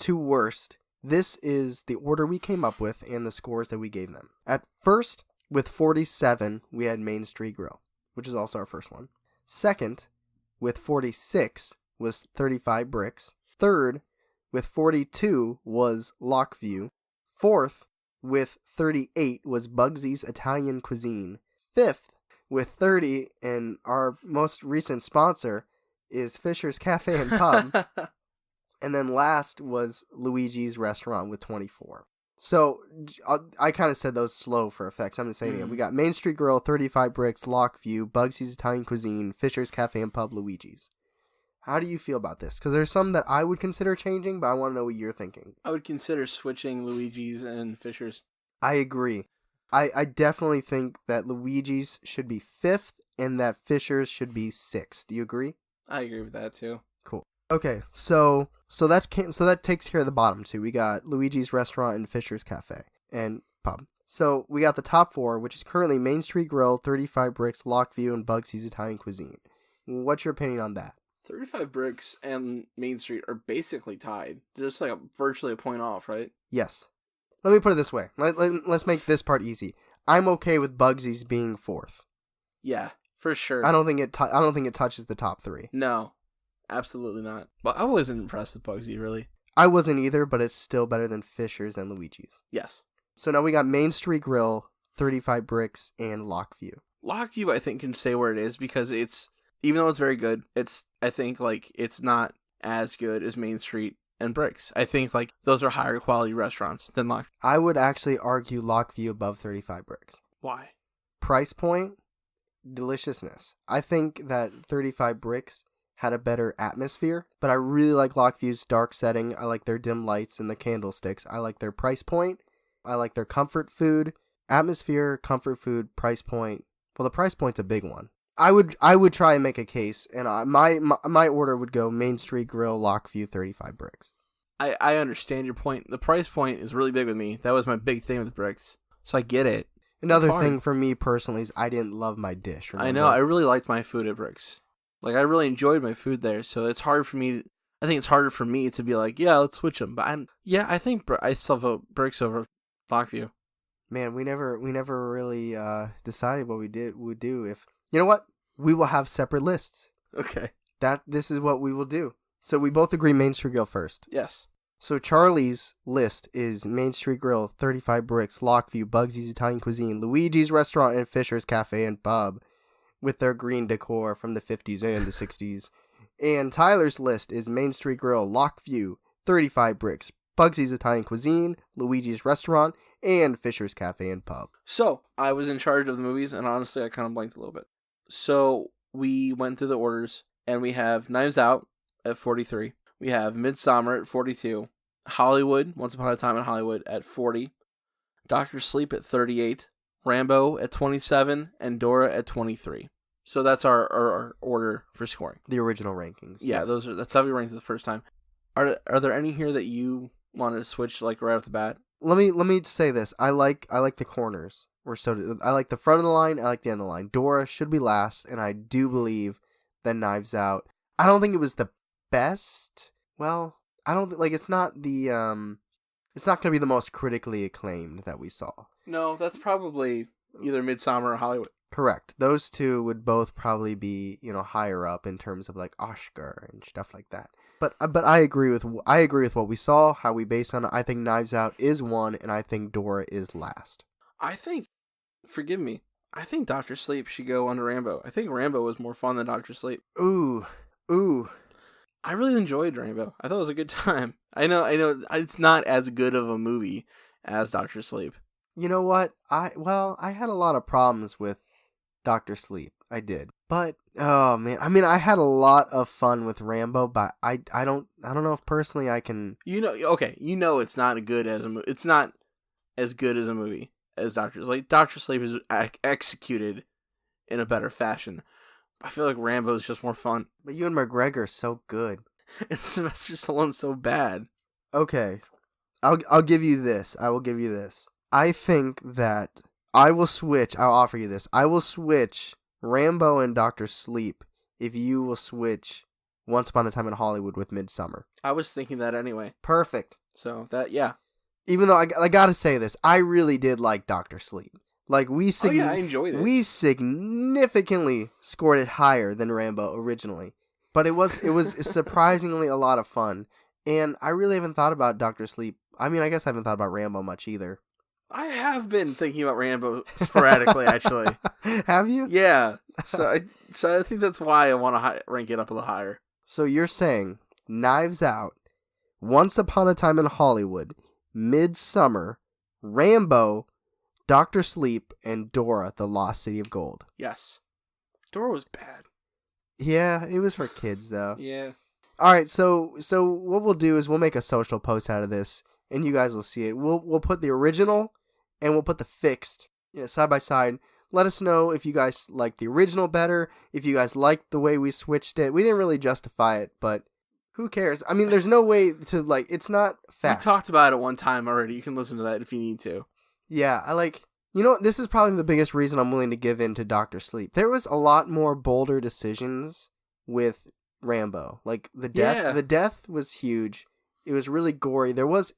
[SPEAKER 2] to worst, this is the order we came up with and the scores that we gave them. At first, with 47, we had Main Street Grill, which is also our first one. Second, with 46, was 35 Bricks. Third, with 42, was Lockview. Fourth, with 38, was Bugsy's Italian Cuisine. Fifth, with 30, and our most recent sponsor is Fisher's Cafe and Pub. And then last was Luigi's Restaurant with 24. So I kind of said those slow for effect. I'm going to say it again. We got Main Street Grill, 35 Bricks, Lockview, Bugsy's Italian Cuisine, Fisher's Cafe and Pub, Luigi's. How do you feel about this? Because there's some that I would consider changing, but I want to know what you're thinking.
[SPEAKER 1] I would consider switching Luigi's and Fisher's.
[SPEAKER 2] I agree. I definitely think that Luigi's should be 5th and that Fisher's should be 6th. Do you agree?
[SPEAKER 1] I agree with that too.
[SPEAKER 2] Cool. Okay, so that takes care of the bottom two. We got Luigi's Restaurant and Fisher's Cafe and Pub. So we got the top 4, which is currently Main Street Grill, 35 Bricks, Lockview, and Bugsy's Italian Cuisine. What's your opinion on that?
[SPEAKER 1] 35 Bricks and Main Street are basically tied. They're just like virtually a point off, right?
[SPEAKER 2] Yes. Let me put it this way. Let's make this part easy. I'm okay with Bugsy's being 4th.
[SPEAKER 1] Yeah, for sure.
[SPEAKER 2] I don't think it touches the top 3.
[SPEAKER 1] No, absolutely not. But I wasn't impressed with Bugsy, really.
[SPEAKER 2] I wasn't either, but it's still better than Fisher's and Luigi's.
[SPEAKER 1] Yes.
[SPEAKER 2] So now we got Main Street Grill, 35 Bricks, and Lockview.
[SPEAKER 1] Lockview, I think, can stay where it is because it's, even though it's very good, I think, like, it's not as good as Main Street and Bricks. I think like those are higher quality restaurants than Lock.
[SPEAKER 2] I would actually argue Lockview above 35 Bricks.
[SPEAKER 1] Why?
[SPEAKER 2] Price point, deliciousness. I think that 35 Bricks had a better atmosphere, but I really like Lockview's dark setting. I like their dim lights and the candlesticks. I like their price point. I like their comfort food. Atmosphere, comfort food, price point. Well, the price point's a big one. I would try and make a case, and my order would go Main Street Grill, Lockview, 35 Bricks.
[SPEAKER 1] I understand your point. The price point is really big with me. That was my big thing with Bricks. So I get it.
[SPEAKER 2] Another thing for me personally is I didn't love my dish. Remember?
[SPEAKER 1] I know. I really liked my food at Bricks. Like, I really enjoyed my food there. So it's hard for me. I think it's harder for me to be like, yeah, let's switch them. But I think I still vote Bricks over Lockview.
[SPEAKER 2] Man, we never really decided what would do. If you know what, we will have separate lists.
[SPEAKER 1] Okay.
[SPEAKER 2] This is what we will do. So we both agree Main Street Grill first.
[SPEAKER 1] Yes.
[SPEAKER 2] So Charlie's list is Main Street Grill, 35 Bricks, Lockview, Bugsy's Italian Cuisine, Luigi's Restaurant, and Fisher's Cafe and Pub, with their green decor from the 50s and the 60s. And Tyler's list is Main Street Grill, Lockview, 35 Bricks, Bugsy's Italian Cuisine, Luigi's Restaurant, and Fisher's Cafe and Pub.
[SPEAKER 1] So I was in charge of the movies, and honestly, I kind of blanked a little bit. So we went through the orders, and we have Knives Out at 43. We have Midsommar at 42. Hollywood, Once Upon a Time in Hollywood at 40. Dr. Sleep at 38. Rambo at 27. And Dora at 23. So that's our order for scoring.
[SPEAKER 2] The original rankings.
[SPEAKER 1] Yeah, that's how we ranked it the first time. Are there any here that you wanted to switch like right off the bat?
[SPEAKER 2] Let me say this. I like the corners. I like the front of the line. I like the end of the line. Dora should be last, and I do believe that Knives Out. I don't think it was the best. Well, I don't like. It's not the. It's not going to be the most critically acclaimed that we saw.
[SPEAKER 1] No, that's probably either Midsommar or Hollywood.
[SPEAKER 2] Correct. Those two would both probably be higher up in terms of like Oscar and stuff like that. But I agree with what we saw, how we based on it. I think Knives Out is one, and I think Dora is last.
[SPEAKER 1] I think, forgive me, I think Dr. Sleep should go under Rambo. I think Rambo was more fun than Dr. Sleep.
[SPEAKER 2] Ooh.
[SPEAKER 1] I really enjoyed Rambo. I thought it was a good time. I know, it's not as good of a movie as Dr. Sleep.
[SPEAKER 2] You know what? I had a lot of problems with Dr. Sleep. I did. But oh man, I mean, I had a lot of fun with Rambo, but I don't know if personally I can.
[SPEAKER 1] It's not good as a movie. It's not as good as a movie as Dr. Sleep. Dr. Sleep is executed in a better fashion. I feel like Rambo is just more fun.
[SPEAKER 2] But Ewan McGregor's so good.
[SPEAKER 1] And Sylvester Stallone's so bad.
[SPEAKER 2] Okay, I'll give you this. I will give you this. I think that I will switch. I'll offer you this. I will switch Rambo and Dr. Sleep if you will switch Once Upon a Time in Hollywood with Midsommar.
[SPEAKER 1] I was thinking that anyway.
[SPEAKER 2] Perfect.
[SPEAKER 1] So yeah.
[SPEAKER 2] Even though I gotta say this, I really did like Dr. Sleep. Like
[SPEAKER 1] I enjoyed it.
[SPEAKER 2] We significantly scored it higher than Rambo originally, but it was surprisingly a lot of fun. And I really haven't thought about Dr. Sleep. I mean, I guess I haven't thought about Rambo much either.
[SPEAKER 1] I have been thinking about Rambo sporadically, actually.
[SPEAKER 2] Have you?
[SPEAKER 1] Yeah. So I think that's why I want to rank it up a little higher.
[SPEAKER 2] So you're saying Knives Out, Once Upon a Time in Hollywood, Midsommar, Rambo, Dr. Sleep, and Dora, the Lost City of Gold.
[SPEAKER 1] Yes. Dora was bad.
[SPEAKER 2] Yeah, it was for kids, though.
[SPEAKER 1] Yeah.
[SPEAKER 2] All right, so what we'll do is we'll make a social post out of this, and you guys will see it. We'll put the original, and we'll put the fixed side by side. Let us know if you guys like the original better, if you guys liked the way we switched it. We didn't really justify it, but who cares? I mean, there's no way to, like, it's not fact.
[SPEAKER 1] We talked about it one time already. You can listen to that if you need to.
[SPEAKER 2] Yeah, this is probably the biggest reason I'm willing to give in to Dr. Sleep. There was a lot more bolder decisions with Rambo. Like, the death was huge. It was really gory. There was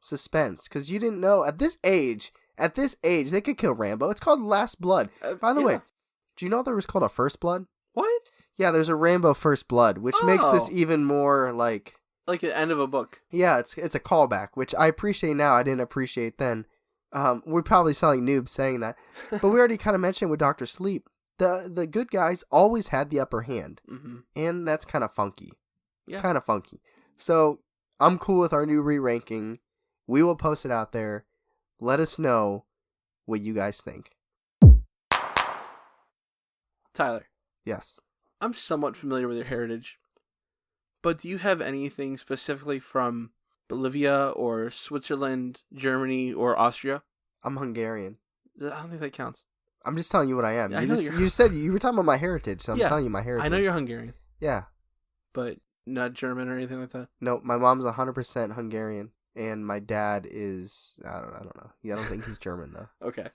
[SPEAKER 2] suspense, because you didn't know, at this age, they could kill Rambo. It's called Last Blood. By the way, do you know there was called a First Blood?
[SPEAKER 1] What?
[SPEAKER 2] Yeah, there's a Rambo First Blood, which makes this even more like
[SPEAKER 1] the end of a book.
[SPEAKER 2] Yeah, it's a callback, which I appreciate now. I didn't appreciate then. We're probably sounding noobs saying that, but we already kind of mentioned with Dr. Sleep, the good guys always had the upper hand, and that's kind of funky.
[SPEAKER 1] Yeah.
[SPEAKER 2] Kind of funky. So I'm cool with our new re-ranking. We will post it out there. Let us know what you guys think.
[SPEAKER 1] Tyler.
[SPEAKER 2] Yes.
[SPEAKER 1] I'm somewhat familiar with your heritage, but do you have anything specifically from Bolivia or Switzerland, Germany, or Austria?
[SPEAKER 2] I'm Hungarian.
[SPEAKER 1] I don't think that counts.
[SPEAKER 2] I'm just telling you what I am.
[SPEAKER 1] Yeah,
[SPEAKER 2] You said you were talking about my heritage, so I'm telling you my heritage.
[SPEAKER 1] I know you're Hungarian.
[SPEAKER 2] Yeah.
[SPEAKER 1] But not German or anything like that?
[SPEAKER 2] No, my mom's 100% Hungarian, and my dad is, I don't know. I don't think he's German, though.
[SPEAKER 1] Okay.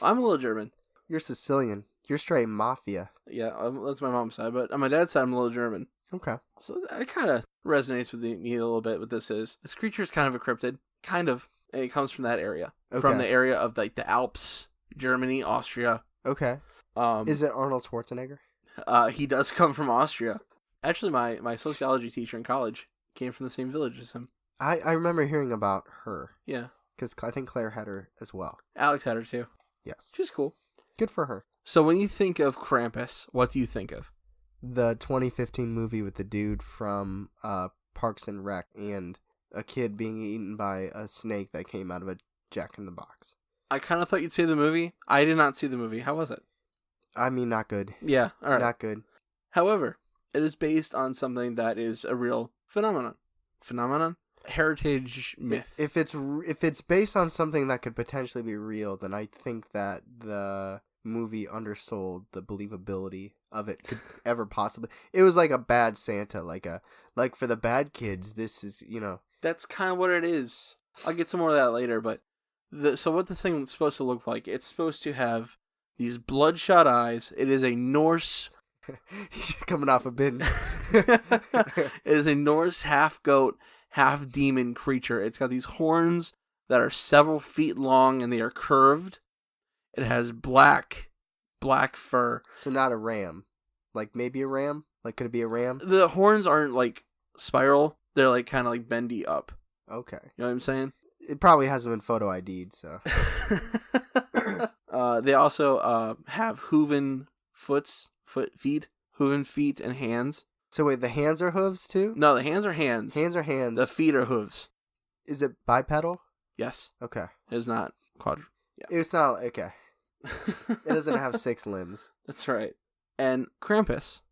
[SPEAKER 1] I'm a little German.
[SPEAKER 2] You're Sicilian. You're straight mafia.
[SPEAKER 1] Yeah, that's my mom's side, but on my dad's side, I'm a little German.
[SPEAKER 2] Okay.
[SPEAKER 1] So that kind of resonates with me a little bit. What this is, this creature is kind of a cryptid, kind of. And it comes from that area, from the area of like the Alps, Germany, Austria.
[SPEAKER 2] Okay. Is it Arnold Schwarzenegger?
[SPEAKER 1] He does come from Austria. Actually, my sociology teacher in college came from the same village as him.
[SPEAKER 2] I remember hearing about her.
[SPEAKER 1] Yeah.
[SPEAKER 2] Because I think Claire had her as well.
[SPEAKER 1] Alex had her too.
[SPEAKER 2] Yes.
[SPEAKER 1] She's cool.
[SPEAKER 2] Good for her.
[SPEAKER 1] So when you think of Krampus, what do you think of?
[SPEAKER 2] The 2015 movie with the dude from Parks and Rec and a kid being eaten by a snake that came out of a Jack-in-the-Box.
[SPEAKER 1] I kind of thought you'd say the movie. I did not see the movie. How was it?
[SPEAKER 2] I mean, not good.
[SPEAKER 1] Yeah, all right.
[SPEAKER 2] Not good.
[SPEAKER 1] However, it is based on something that is a real phenomenon. Heritage myth.
[SPEAKER 2] If it's based on something that could potentially be real, then I think that the movie undersold the believability of it could ever possibly. It was like a bad Santa, like for the bad kids. This is
[SPEAKER 1] That's kind of what it is. I'll get some more of that later, but so what this thing is supposed to look like? It's supposed to have these bloodshot eyes. It is a Norse.
[SPEAKER 2] He's coming off a bin.
[SPEAKER 1] It is a Norse half goat, half demon creature. It's got these horns that are several feet long and they are curved. It has black fur.
[SPEAKER 2] So not a ram. Like maybe a ram? Like could it be a ram?
[SPEAKER 1] The horns aren't like spiral. They're like kind of like bendy up.
[SPEAKER 2] Okay.
[SPEAKER 1] You know what I'm saying?
[SPEAKER 2] It probably hasn't been photo ID'd, so.
[SPEAKER 1] They also have hooven feet and hands.
[SPEAKER 2] So wait, the hands are hooves too?
[SPEAKER 1] No, the hands are hands.
[SPEAKER 2] Hands are hands.
[SPEAKER 1] The feet are hooves.
[SPEAKER 2] Is it bipedal?
[SPEAKER 1] Yes.
[SPEAKER 2] Okay.
[SPEAKER 1] It is not Yeah.
[SPEAKER 2] It's not, okay. It doesn't have 6 limbs.
[SPEAKER 1] That's right. And Krampus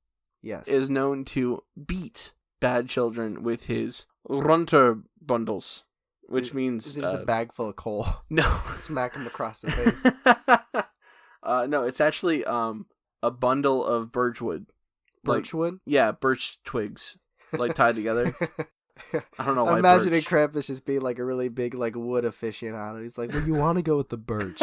[SPEAKER 2] Yes.
[SPEAKER 1] is known to beat bad children with his runter bundles, which means...
[SPEAKER 2] Is it just a bag full of coal?
[SPEAKER 1] No.
[SPEAKER 2] Smack him across the face.
[SPEAKER 1] No, it's actually a bundle of birchwood.
[SPEAKER 2] Birchwood?
[SPEAKER 1] Yeah, birch twigs, like tied together. I don't know why.
[SPEAKER 2] Imagine
[SPEAKER 1] birch.
[SPEAKER 2] Krampus just being like a really big like wood aficionado. He's like, well, you want to go with the birch.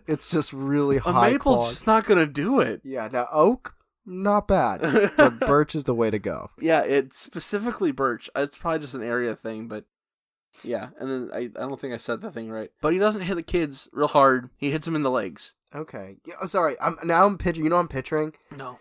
[SPEAKER 2] It's just really high.
[SPEAKER 1] A maple's just not gonna do it.
[SPEAKER 2] Yeah, now oak, not bad, but birch is the way to go.
[SPEAKER 1] Yeah, it's specifically birch. It's probably just an area thing, but yeah. And then I don't think I said that thing right. But he doesn't hit the kids real hard. He hits them in the legs.
[SPEAKER 2] Okay. Yeah, sorry. I'm picturing. You know what I'm picturing?
[SPEAKER 1] No.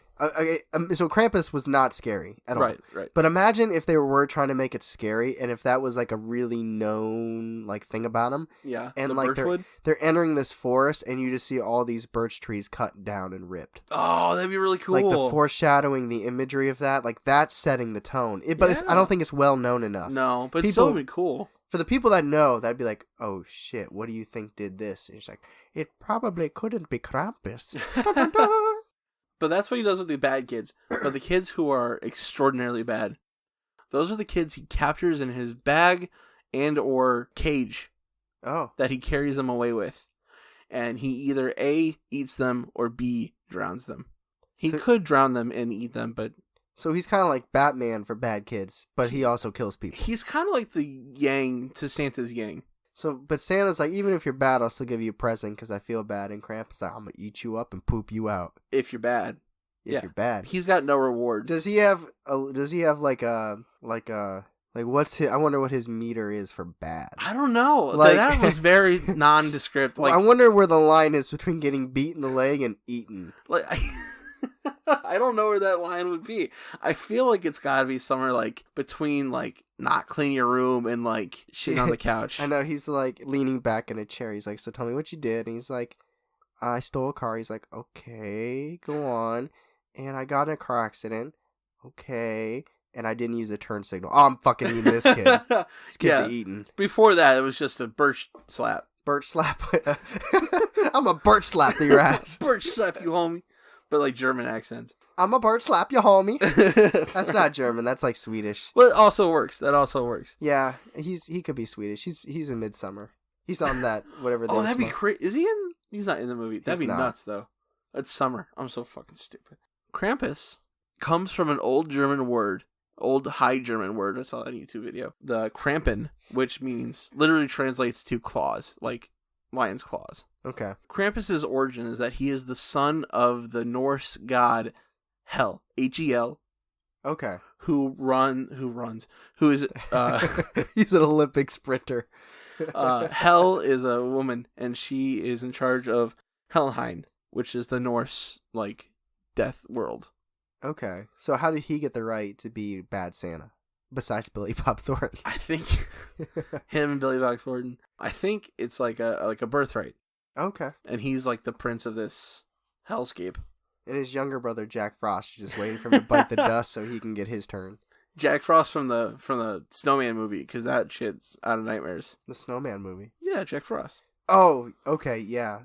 [SPEAKER 2] So Krampus was not scary at all.
[SPEAKER 1] Right.
[SPEAKER 2] But imagine if they were trying to make it scary, and if that was like a really known like thing about him.
[SPEAKER 1] Yeah.
[SPEAKER 2] And
[SPEAKER 1] the
[SPEAKER 2] like
[SPEAKER 1] birchwood?
[SPEAKER 2] they're entering this forest, and you just see all these birch trees cut down and ripped.
[SPEAKER 1] Oh, that'd be really cool.
[SPEAKER 2] Like the foreshadowing, the imagery of that, like that's setting the tone. But I don't think it's well known enough.
[SPEAKER 1] No, but it's still be cool.
[SPEAKER 2] For the people that know, that'd be like, oh shit, what do you think did this? And it's like, it probably couldn't be Krampus.
[SPEAKER 1] But that's what he does with the bad kids. But the kids who are extraordinarily bad, those are the kids he captures in his bag and or cage.
[SPEAKER 2] Oh.
[SPEAKER 1] That he carries them away with. And he either A, eats them, or B, drowns them. He could drown them and eat them, but...
[SPEAKER 2] So he's kind of like Batman for bad kids, but he also kills people.
[SPEAKER 1] He's kind of like the yang to Santa's yang.
[SPEAKER 2] So, but Santa's like, even if you're bad, I'll still give you a present because I feel bad. And Krampus like, I'm gonna eat you up and poop you out.
[SPEAKER 1] If you're bad.
[SPEAKER 2] If you're bad.
[SPEAKER 1] He's got no reward.
[SPEAKER 2] Does he have like what's his, I wonder what his meter is for bad.
[SPEAKER 1] I don't know.
[SPEAKER 2] Like,
[SPEAKER 1] that was very nondescript. Like,
[SPEAKER 2] I wonder where the line is between getting beat in the leg and eaten.
[SPEAKER 1] Like, I don't know where that line would be. I feel like it's gotta be somewhere like between like not cleaning your room and like shitting on the couch.
[SPEAKER 2] I know, he's like leaning back in a chair. He's like, so tell me what you did. And he's like, I stole a car. He's like, okay, go on. And I got in a car accident. Okay. and I didn't use a turn signal. Oh, I'm fucking eating this kid. This kid's eating.
[SPEAKER 1] Before that, it was just a birch slap.
[SPEAKER 2] Birch slap. I'm a birch slap your ass.
[SPEAKER 1] Birch slap you, homie. But like German accent.
[SPEAKER 2] I'm a birch slap you, homie. That's not German. That's like Swedish.
[SPEAKER 1] Well, it also works. That also works.
[SPEAKER 2] Yeah, he could be Swedish. He's in Midsummer. He's on that whatever.
[SPEAKER 1] Oh, that'd be crazy. Is he in? He's not in the movie. That'd be
[SPEAKER 2] not.
[SPEAKER 1] Nuts though. It's summer. I'm so fucking stupid. Krampus comes from an old German word. Old High German word. I saw that YouTube video. The Krampen, which means, literally translates to claws, like lion's claws.
[SPEAKER 2] Okay.
[SPEAKER 1] Krampus's origin is that he is the son of the Norse god Hel, Hel.
[SPEAKER 2] Okay.
[SPEAKER 1] Who is
[SPEAKER 2] He's an Olympic sprinter.
[SPEAKER 1] Hel is a woman, and she is in charge of Helheim, which is the Norse like death world.
[SPEAKER 2] Okay, so how did he get the right to be Bad Santa, besides Billy Bob Thornton?
[SPEAKER 1] I think him and Billy Bob Thornton. I think it's like a birthright.
[SPEAKER 2] Okay.
[SPEAKER 1] And he's like the prince of this hellscape.
[SPEAKER 2] And his younger brother Jack Frost is just waiting for him to bite the dust so he can get his turn.
[SPEAKER 1] Jack Frost from the Snowman movie, because that shit's out of nightmares.
[SPEAKER 2] The Snowman movie.
[SPEAKER 1] Yeah, Jack Frost.
[SPEAKER 2] Oh, okay, yeah,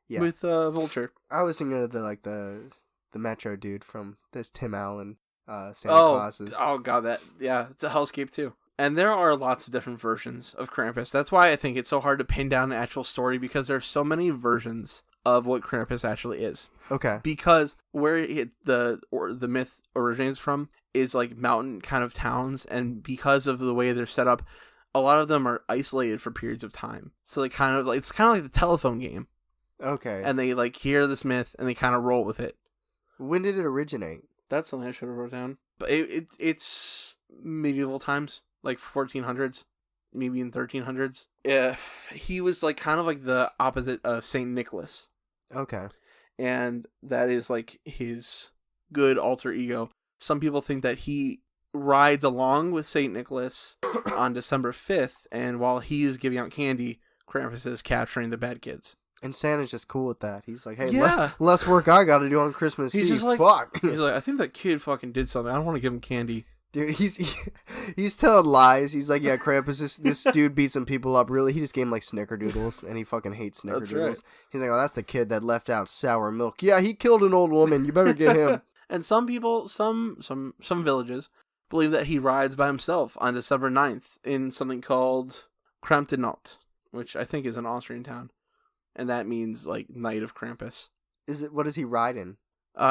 [SPEAKER 2] yeah.
[SPEAKER 1] With Vulture.
[SPEAKER 2] I was thinking of the Metro dude from this Tim Allen, Santa Clauses.
[SPEAKER 1] Oh god, it's a hellscape too. And there are lots of different versions of Krampus. That's why I think it's so hard to pin down an actual story, because there's so many versions of what Krampus actually is.
[SPEAKER 2] Okay.
[SPEAKER 1] Because where the myth originates from is like mountain kind of towns, and because of the way they're set up, a lot of them are isolated for periods of time. So it's kind of like the telephone game.
[SPEAKER 2] Okay.
[SPEAKER 1] And they like hear this myth and they kind of roll with it.
[SPEAKER 2] When did it originate?
[SPEAKER 1] That's something I should have wrote down. But it's medieval times, like 1400s, maybe in 1300s. Yeah, he was like kind of like the opposite of Saint Nicholas.
[SPEAKER 2] Okay.
[SPEAKER 1] And that is like his good alter ego. Some people think that he rides along with Saint Nicholas on December 5th, and while he's giving out candy, Krampus is capturing the bad kids.
[SPEAKER 2] And Santa's just cool with that. He's like, hey,
[SPEAKER 1] yeah,
[SPEAKER 2] less work I got to do on Christmas Eve.
[SPEAKER 1] Just like,
[SPEAKER 2] fuck.
[SPEAKER 1] He's like, I think that kid fucking did something. I don't want to give him candy.
[SPEAKER 2] Dude, he's telling lies. He's like, yeah, Krampus, this dude beat some people up. Really, he just gave him like snickerdoodles, and he fucking hates snickerdoodles. That's right. He's like, oh, that's the kid that left out sour milk. Yeah, he killed an old woman. You better get him.
[SPEAKER 1] And some people, some villages believe that he rides by himself on December 9th in something called Kramptenot, which I think is an Austrian town. And that means, like, Night of Krampus.
[SPEAKER 2] What does he ride in?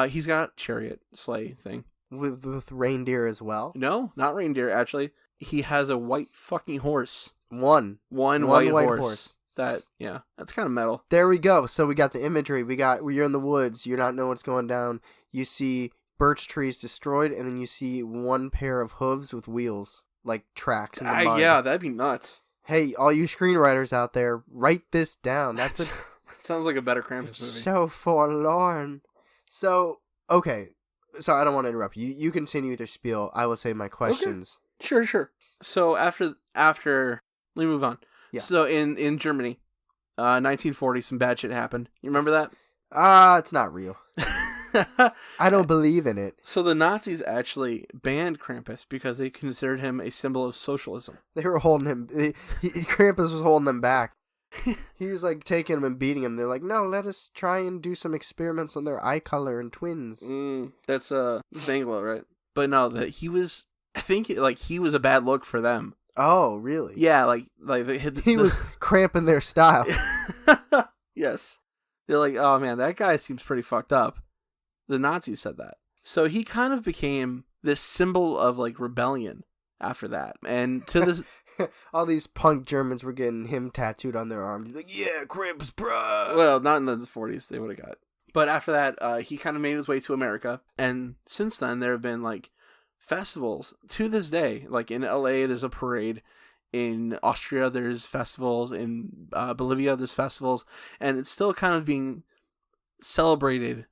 [SPEAKER 1] He's got chariot sleigh thing.
[SPEAKER 2] With reindeer as well?
[SPEAKER 1] No, not reindeer, actually. He has a white fucking horse.
[SPEAKER 2] One white horse.
[SPEAKER 1] That's kind of metal.
[SPEAKER 2] There we go. So we got the imagery. You're in the woods. You don't know what's going down. You see birch trees destroyed, and then you see one pair of hooves with wheels, like tracks in the mud.
[SPEAKER 1] Yeah, that'd be nuts.
[SPEAKER 2] Hey, all you screenwriters out there, write this down. That
[SPEAKER 1] sounds like a better Krampus movie.
[SPEAKER 2] So forlorn. So, okay. So I don't want to interrupt you. You continue with your spiel. I will say my questions.
[SPEAKER 1] Okay. Sure. So after let me move on.
[SPEAKER 2] Yeah.
[SPEAKER 1] So in Germany, 1940, some bad shit happened. You remember that?
[SPEAKER 2] It's not real. I don't believe in it.
[SPEAKER 1] So the Nazis actually banned Krampus because they considered him a symbol of socialism.
[SPEAKER 2] They were holding him. Krampus was holding them back. He was like taking him and beating him. They're like, no, let us try and do some experiments on their eye color and twins.
[SPEAKER 1] That's Bangla, right? But no, I think he was a bad look for them.
[SPEAKER 2] Oh, really?
[SPEAKER 1] Yeah, like
[SPEAKER 2] he was cramping their style.
[SPEAKER 1] Yes. They're like, oh man, that guy seems pretty fucked up. The Nazis said that. So he kind of became this symbol of like rebellion after that. And to this
[SPEAKER 2] all these punk Germans were getting him tattooed on their arms. Like, yeah, Krampus, bruh.
[SPEAKER 1] Well, not in the 40s, they would have got. But after that, he kind of made his way to America. And since then, there have been like festivals to this day. Like in LA, there's a parade. In Austria, there's festivals. In Bolivia, there's festivals. And it's still kind of being celebrated.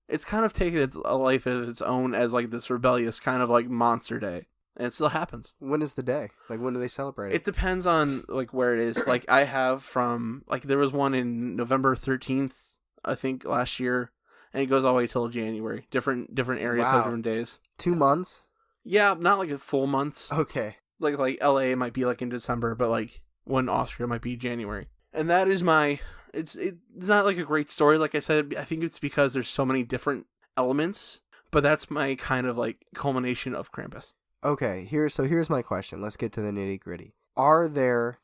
[SPEAKER 1] It's kind of taken a life of its own as like this rebellious kind of like monster day. And it still happens.
[SPEAKER 2] When is the day? Like, when do they celebrate it?
[SPEAKER 1] It depends on like where it is. Like I have from like there was one in November 13th, I think last year, and it goes all the way till January. Different areas have different days.
[SPEAKER 2] 2 months?
[SPEAKER 1] Yeah, not like a full months.
[SPEAKER 2] Okay.
[SPEAKER 1] Like LA might be like in December, but like when Austria might be January. And that is my. It's not like a great story. Like I said, I think it's because there's so many different elements. But that's my kind of like culmination of Krampus.
[SPEAKER 2] Okay. Here's my question. Let's get to the nitty gritty. Are there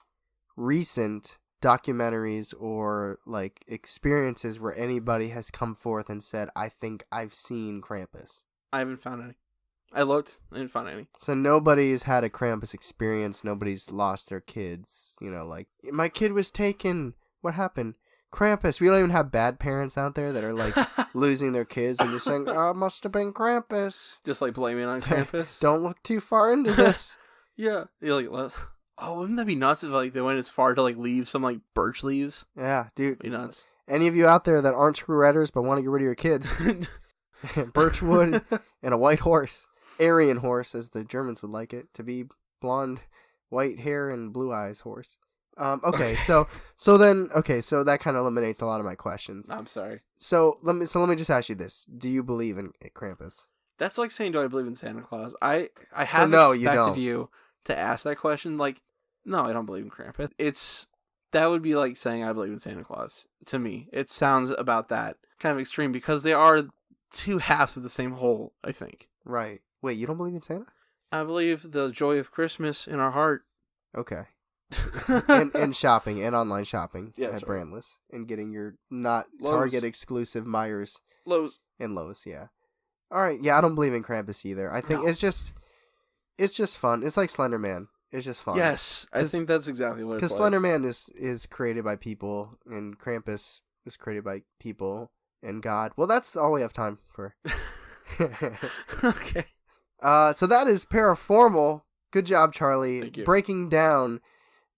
[SPEAKER 2] recent documentaries or like experiences where anybody has come forth and said, "I think I've seen Krampus"?
[SPEAKER 1] I haven't found any. I looked. I didn't find any.
[SPEAKER 2] So nobody's had a Krampus experience. Nobody's lost their kids. You know, like, my kid was taken. What happened? Krampus. We don't even have bad parents out there that are like losing their kids and just saying, "Oh, it must have been Krampus."
[SPEAKER 1] Just like blaming on Krampus.
[SPEAKER 2] Don't look too far into this.
[SPEAKER 1] Yeah. You're like, oh, wouldn't that be nuts if like they went as far to like leave some like birch leaves?
[SPEAKER 2] Yeah, dude.
[SPEAKER 1] Be nuts.
[SPEAKER 2] Any of you out there that aren't screw writers but want to get rid of your kids, birchwood and a white horse. Aryan horse, as the Germans would like it, to be blonde, white hair and blue eyes horse. Okay, so that kind of eliminates a lot of my questions.
[SPEAKER 1] I'm sorry.
[SPEAKER 2] So let me just ask you this: do you believe in Krampus?
[SPEAKER 1] That's like saying, do I believe in Santa Claus? I have expected you to ask that question. Like, no, I don't believe in Krampus. That would be like saying I believe in Santa Claus to me. It sounds about that kind of extreme because they are two halves of the same whole, I think.
[SPEAKER 2] Right. Wait, you don't believe in Santa?
[SPEAKER 1] I believe the joy of Christmas in our heart.
[SPEAKER 2] Okay. and shopping and online shopping at Brandless and getting your not Lowe's. Target exclusive Myers and Lowe's. Yeah. All right. Yeah, I don't believe in Krampus either. I think it's just fun. It's like Slender Man. It's just fun.
[SPEAKER 1] Yes, I think that's exactly what it's like.
[SPEAKER 2] Because Slender Man is created by people and Krampus is created by people and God. Well, that's all we have time for.
[SPEAKER 1] Okay.
[SPEAKER 2] So that is ParaFourMal. Good job, Charlie.
[SPEAKER 1] Thank you.
[SPEAKER 2] Breaking down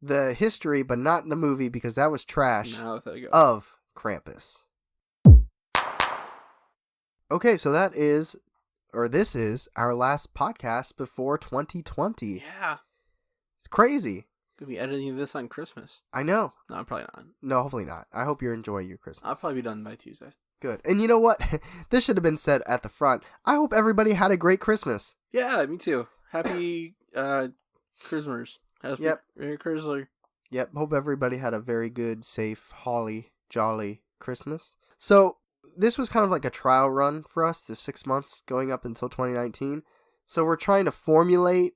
[SPEAKER 2] the history, but not the movie because that was trash,
[SPEAKER 1] of
[SPEAKER 2] Krampus. Okay, so this is our last podcast before 2020.
[SPEAKER 1] Yeah.
[SPEAKER 2] It's crazy.
[SPEAKER 1] Could be editing this on Christmas.
[SPEAKER 2] I know.
[SPEAKER 1] No, probably not.
[SPEAKER 2] No, hopefully not. I hope you're enjoying your Christmas.
[SPEAKER 1] I'll probably be done by Tuesday.
[SPEAKER 2] Good. And you know what? This should have been said at the front. I hope everybody had a great Christmas.
[SPEAKER 1] Yeah, me too. Happy Christmas. Merry Christmas.
[SPEAKER 2] Yep. Hope everybody had a very good, safe, holly, jolly Christmas. So this was kind of like a trial run for us, the 6 months going up until 2019. So we're trying to formulate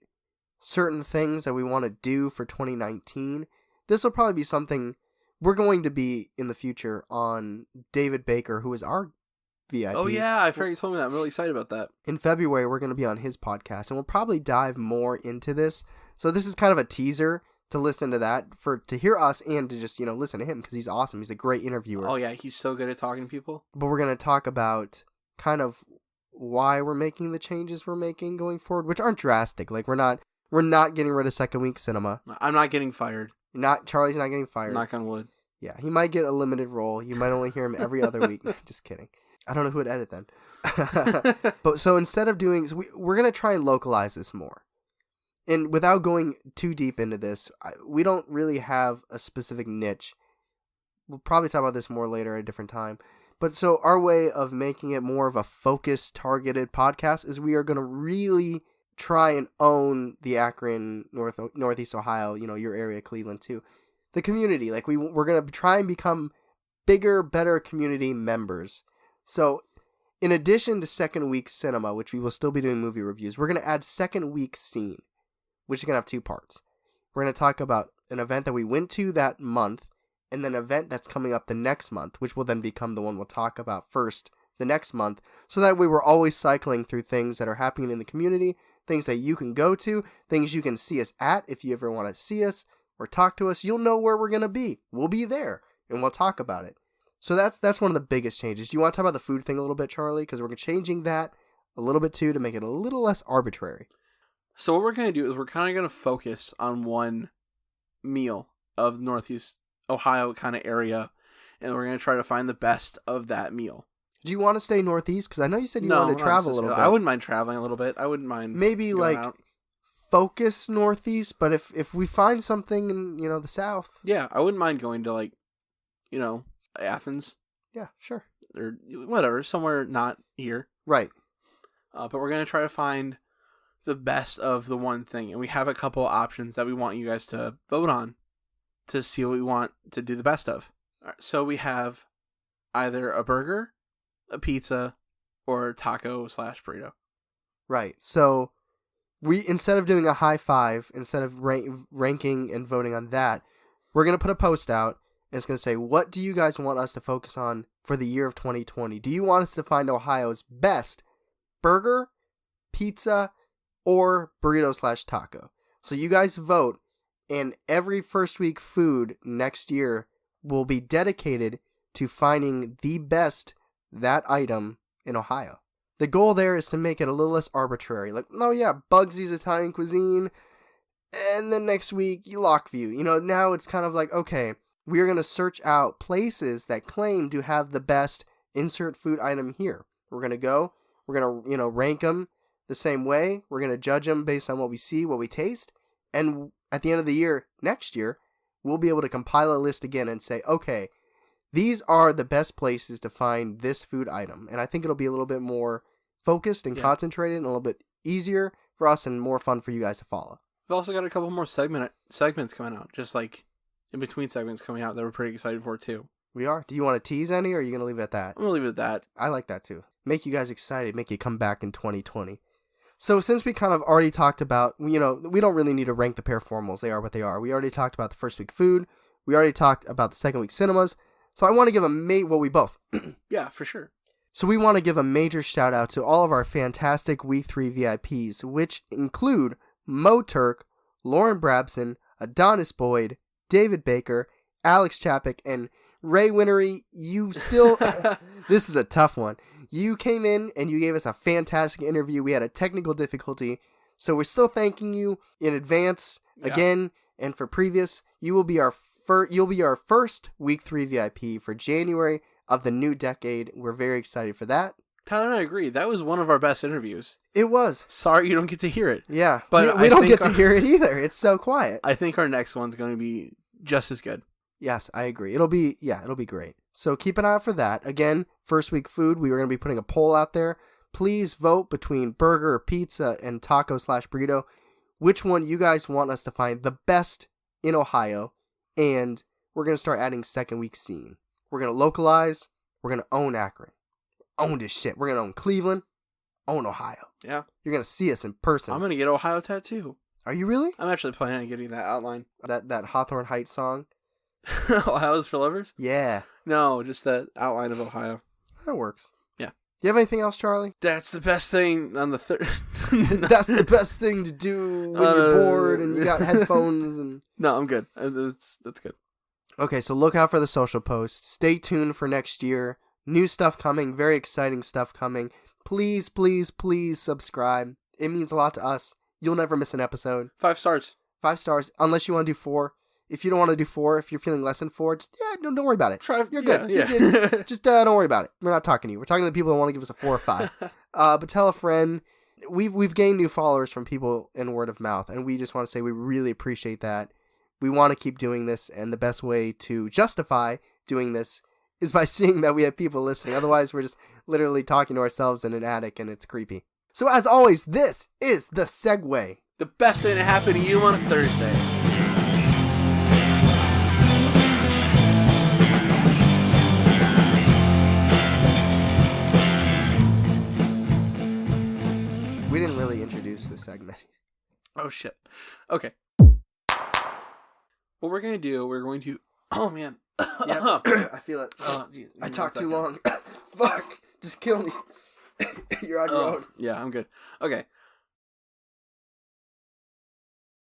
[SPEAKER 2] certain things that we want to do for 2019. This will probably be something we're going to be in the future on David Baker, who is our VIP.
[SPEAKER 1] Oh yeah, I forgot you told me that. I'm really excited about that.
[SPEAKER 2] In February, we're going to be on his podcast, and we'll probably dive more into this. So this is kind of a teaser to listen to that, to hear us and to just, listen to him because he's awesome. He's a great interviewer.
[SPEAKER 1] Oh yeah, he's so good at talking to people.
[SPEAKER 2] But we're going to talk about kind of why we're making the changes we're making going forward, which aren't drastic. Like we're not getting rid of second week cinema.
[SPEAKER 1] I'm not getting fired.
[SPEAKER 2] Charlie's not getting fired.
[SPEAKER 1] Knock on wood.
[SPEAKER 2] Yeah, he might get a limited role. You might only hear him every other week. Just kidding. I don't know who would edit then. But so instead of doing, we're going to try and localize this more. And without going too deep into this, we don't really have a specific niche. We'll probably talk about this more later at a different time. But so our way of making it more of a focused, targeted podcast is we are going to really try and own the Akron, Northeast Ohio, your area, Cleveland too. The community, like we're going to try and become bigger, better community members. So in addition to second week cinema, which we will still be doing movie reviews, we're going to add second week scene, which is going to have two parts. We're going to talk about an event that we went to that month and then an event that's coming up the next month, which will then become the one we'll talk about first the next month. So that way we're always cycling through things that are happening in the community, things that you can go to, things you can see us at if you ever want to see us or talk to us. You'll know where we're going to be. We'll be there and we'll talk about it. So that's one of the biggest changes. Do you want to talk about the food thing a little bit, Charlie? Because we're changing that a little bit too to make it a little less arbitrary.
[SPEAKER 1] So what we're going to do is we're kind of going to focus on one meal of Northeast Ohio kind of area, and we're going to try to find the best of that meal.
[SPEAKER 2] Do you want to stay Northeast? Because I know you said you wanted to travel a little bit.
[SPEAKER 1] I wouldn't mind traveling a little bit. I wouldn't mind
[SPEAKER 2] maybe like
[SPEAKER 1] out.
[SPEAKER 2] Focus Northeast, but if we find something in, the South.
[SPEAKER 1] Yeah, I wouldn't mind going to like, Athens.
[SPEAKER 2] Yeah, sure.
[SPEAKER 1] Or whatever, somewhere not here.
[SPEAKER 2] Right.
[SPEAKER 1] But we're going to try to find the best of the one thing, and we have a couple options that we want you guys to vote on to see what we want to do the best of. All right, so we have either a burger, a pizza, or taco/burrito.
[SPEAKER 2] Right. So we, instead of doing a high five, instead of ranking and voting on that, we're going to put a post out. And it's going to say, what do you guys want us to focus on for the year of 2020? Do you want us to find Ohio's best burger, pizza, or burrito/taco? So you guys vote, and every first week food next year will be dedicated to finding the best that item in Ohio. The goal there is to make it a little less arbitrary. Like, oh yeah, Bugsy's Italian cuisine, and then next week, Lockview. You know, now it's kind of like, okay, we are going to search out places that claim to have the best insert food item here. We're going to go, we're going to, rank them the same way. We're going to judge them based on what we see, what we taste. And at the end of the year, next year, we'll be able to compile a list again and say, okay, these are the best places to find this food item. And I think it'll be a little bit more focused and concentrated and a little bit easier for us and more fun for you guys to follow.
[SPEAKER 1] We've also got a couple more segments coming out, just like in between segments coming out that we're pretty excited for too.
[SPEAKER 2] We are. Do you want to tease any, or are you going to leave it at that?
[SPEAKER 1] I'm going to leave it at that.
[SPEAKER 2] I like that too. Make you guys excited, make you come back in 2020. So since we kind of already talked about, we don't really need to rank the ParaFourMals. They are what they are. We already talked about the first week food. We already talked about the second week cinemas. So I want to give we both.
[SPEAKER 1] Yeah, for sure.
[SPEAKER 2] So we want to give a major shout out to all of our fantastic week 3 VIPs, which include Mo Turk, Lauren Brabson, Adonis Boyd, David Baker, Alex Chapik, and Ray Winnery. You still, this is a tough one. You came in and you gave us a fantastic interview. We had a technical difficulty, so we're still thanking you in advance again. And for previous, you'll be our first week 3 VIP for January of the new decade. We're very excited for that.
[SPEAKER 1] Tyler and I agree. That was one of our best interviews.
[SPEAKER 2] It was.
[SPEAKER 1] Sorry you don't get to hear it.
[SPEAKER 2] Yeah, but we don't get to hear it either. It's so quiet.
[SPEAKER 1] I think our next one's going to be just as good.
[SPEAKER 2] Yes, I agree. It'll be great. So keep an eye out for that. Again, first week food, we are going to be putting a poll out there. Please vote between burger, pizza, and taco/burrito. Which one you guys want us to find the best in Ohio? And we're going to start adding second week scene. We're going to localize. We're going to own Akron. Own this shit. We're going to own Cleveland. Own Ohio.
[SPEAKER 1] Yeah.
[SPEAKER 2] You're going to see us in person.
[SPEAKER 1] I'm going to get Ohio tattoo.
[SPEAKER 2] Are you really?
[SPEAKER 1] I'm actually planning on getting that outline.
[SPEAKER 2] That Hawthorne Heights song?
[SPEAKER 1] Ohio's for lovers?
[SPEAKER 2] Yeah.
[SPEAKER 1] No, just that outline of Ohio.
[SPEAKER 2] That works.
[SPEAKER 1] Yeah.
[SPEAKER 2] Do you have anything else, Charlie?
[SPEAKER 1] That's the best thing on the third.
[SPEAKER 2] That's the best thing to do when you're bored and you got headphones and.
[SPEAKER 1] No, I'm good. That's good.
[SPEAKER 2] Okay, so look out for the social posts. Stay tuned for next year. New stuff coming. Very exciting stuff coming. Please, please, please subscribe. It means a lot to us. You'll never miss an episode.
[SPEAKER 1] 5 stars.
[SPEAKER 2] 5 stars, unless you want to do 4. If you don't want to do 4, if you're feeling less than 4, just don't worry about it. You're good.
[SPEAKER 1] Yeah.
[SPEAKER 2] You're good. Just don't worry about it. We're not talking to you. We're talking to the people that want to give us a 4 or 5. But tell a friend. We've gained new followers from people in word of mouth, and we just want to say we really appreciate that. We want to keep doing this, and the best way to justify doing this is by seeing that we have people listening. Otherwise, we're just literally talking to ourselves in an attic, and it's creepy. So as always, this is The Segue.
[SPEAKER 1] The best thing to happen to you on a Thursday.
[SPEAKER 2] We didn't really introduce the segment.
[SPEAKER 1] Oh, shit. Okay. What we're going to do, Oh, man.
[SPEAKER 2] Yeah, I feel it.
[SPEAKER 1] Geez,
[SPEAKER 2] I talked too long. Fuck. Just kill me. You're on your own.
[SPEAKER 1] Yeah, I'm good. Okay.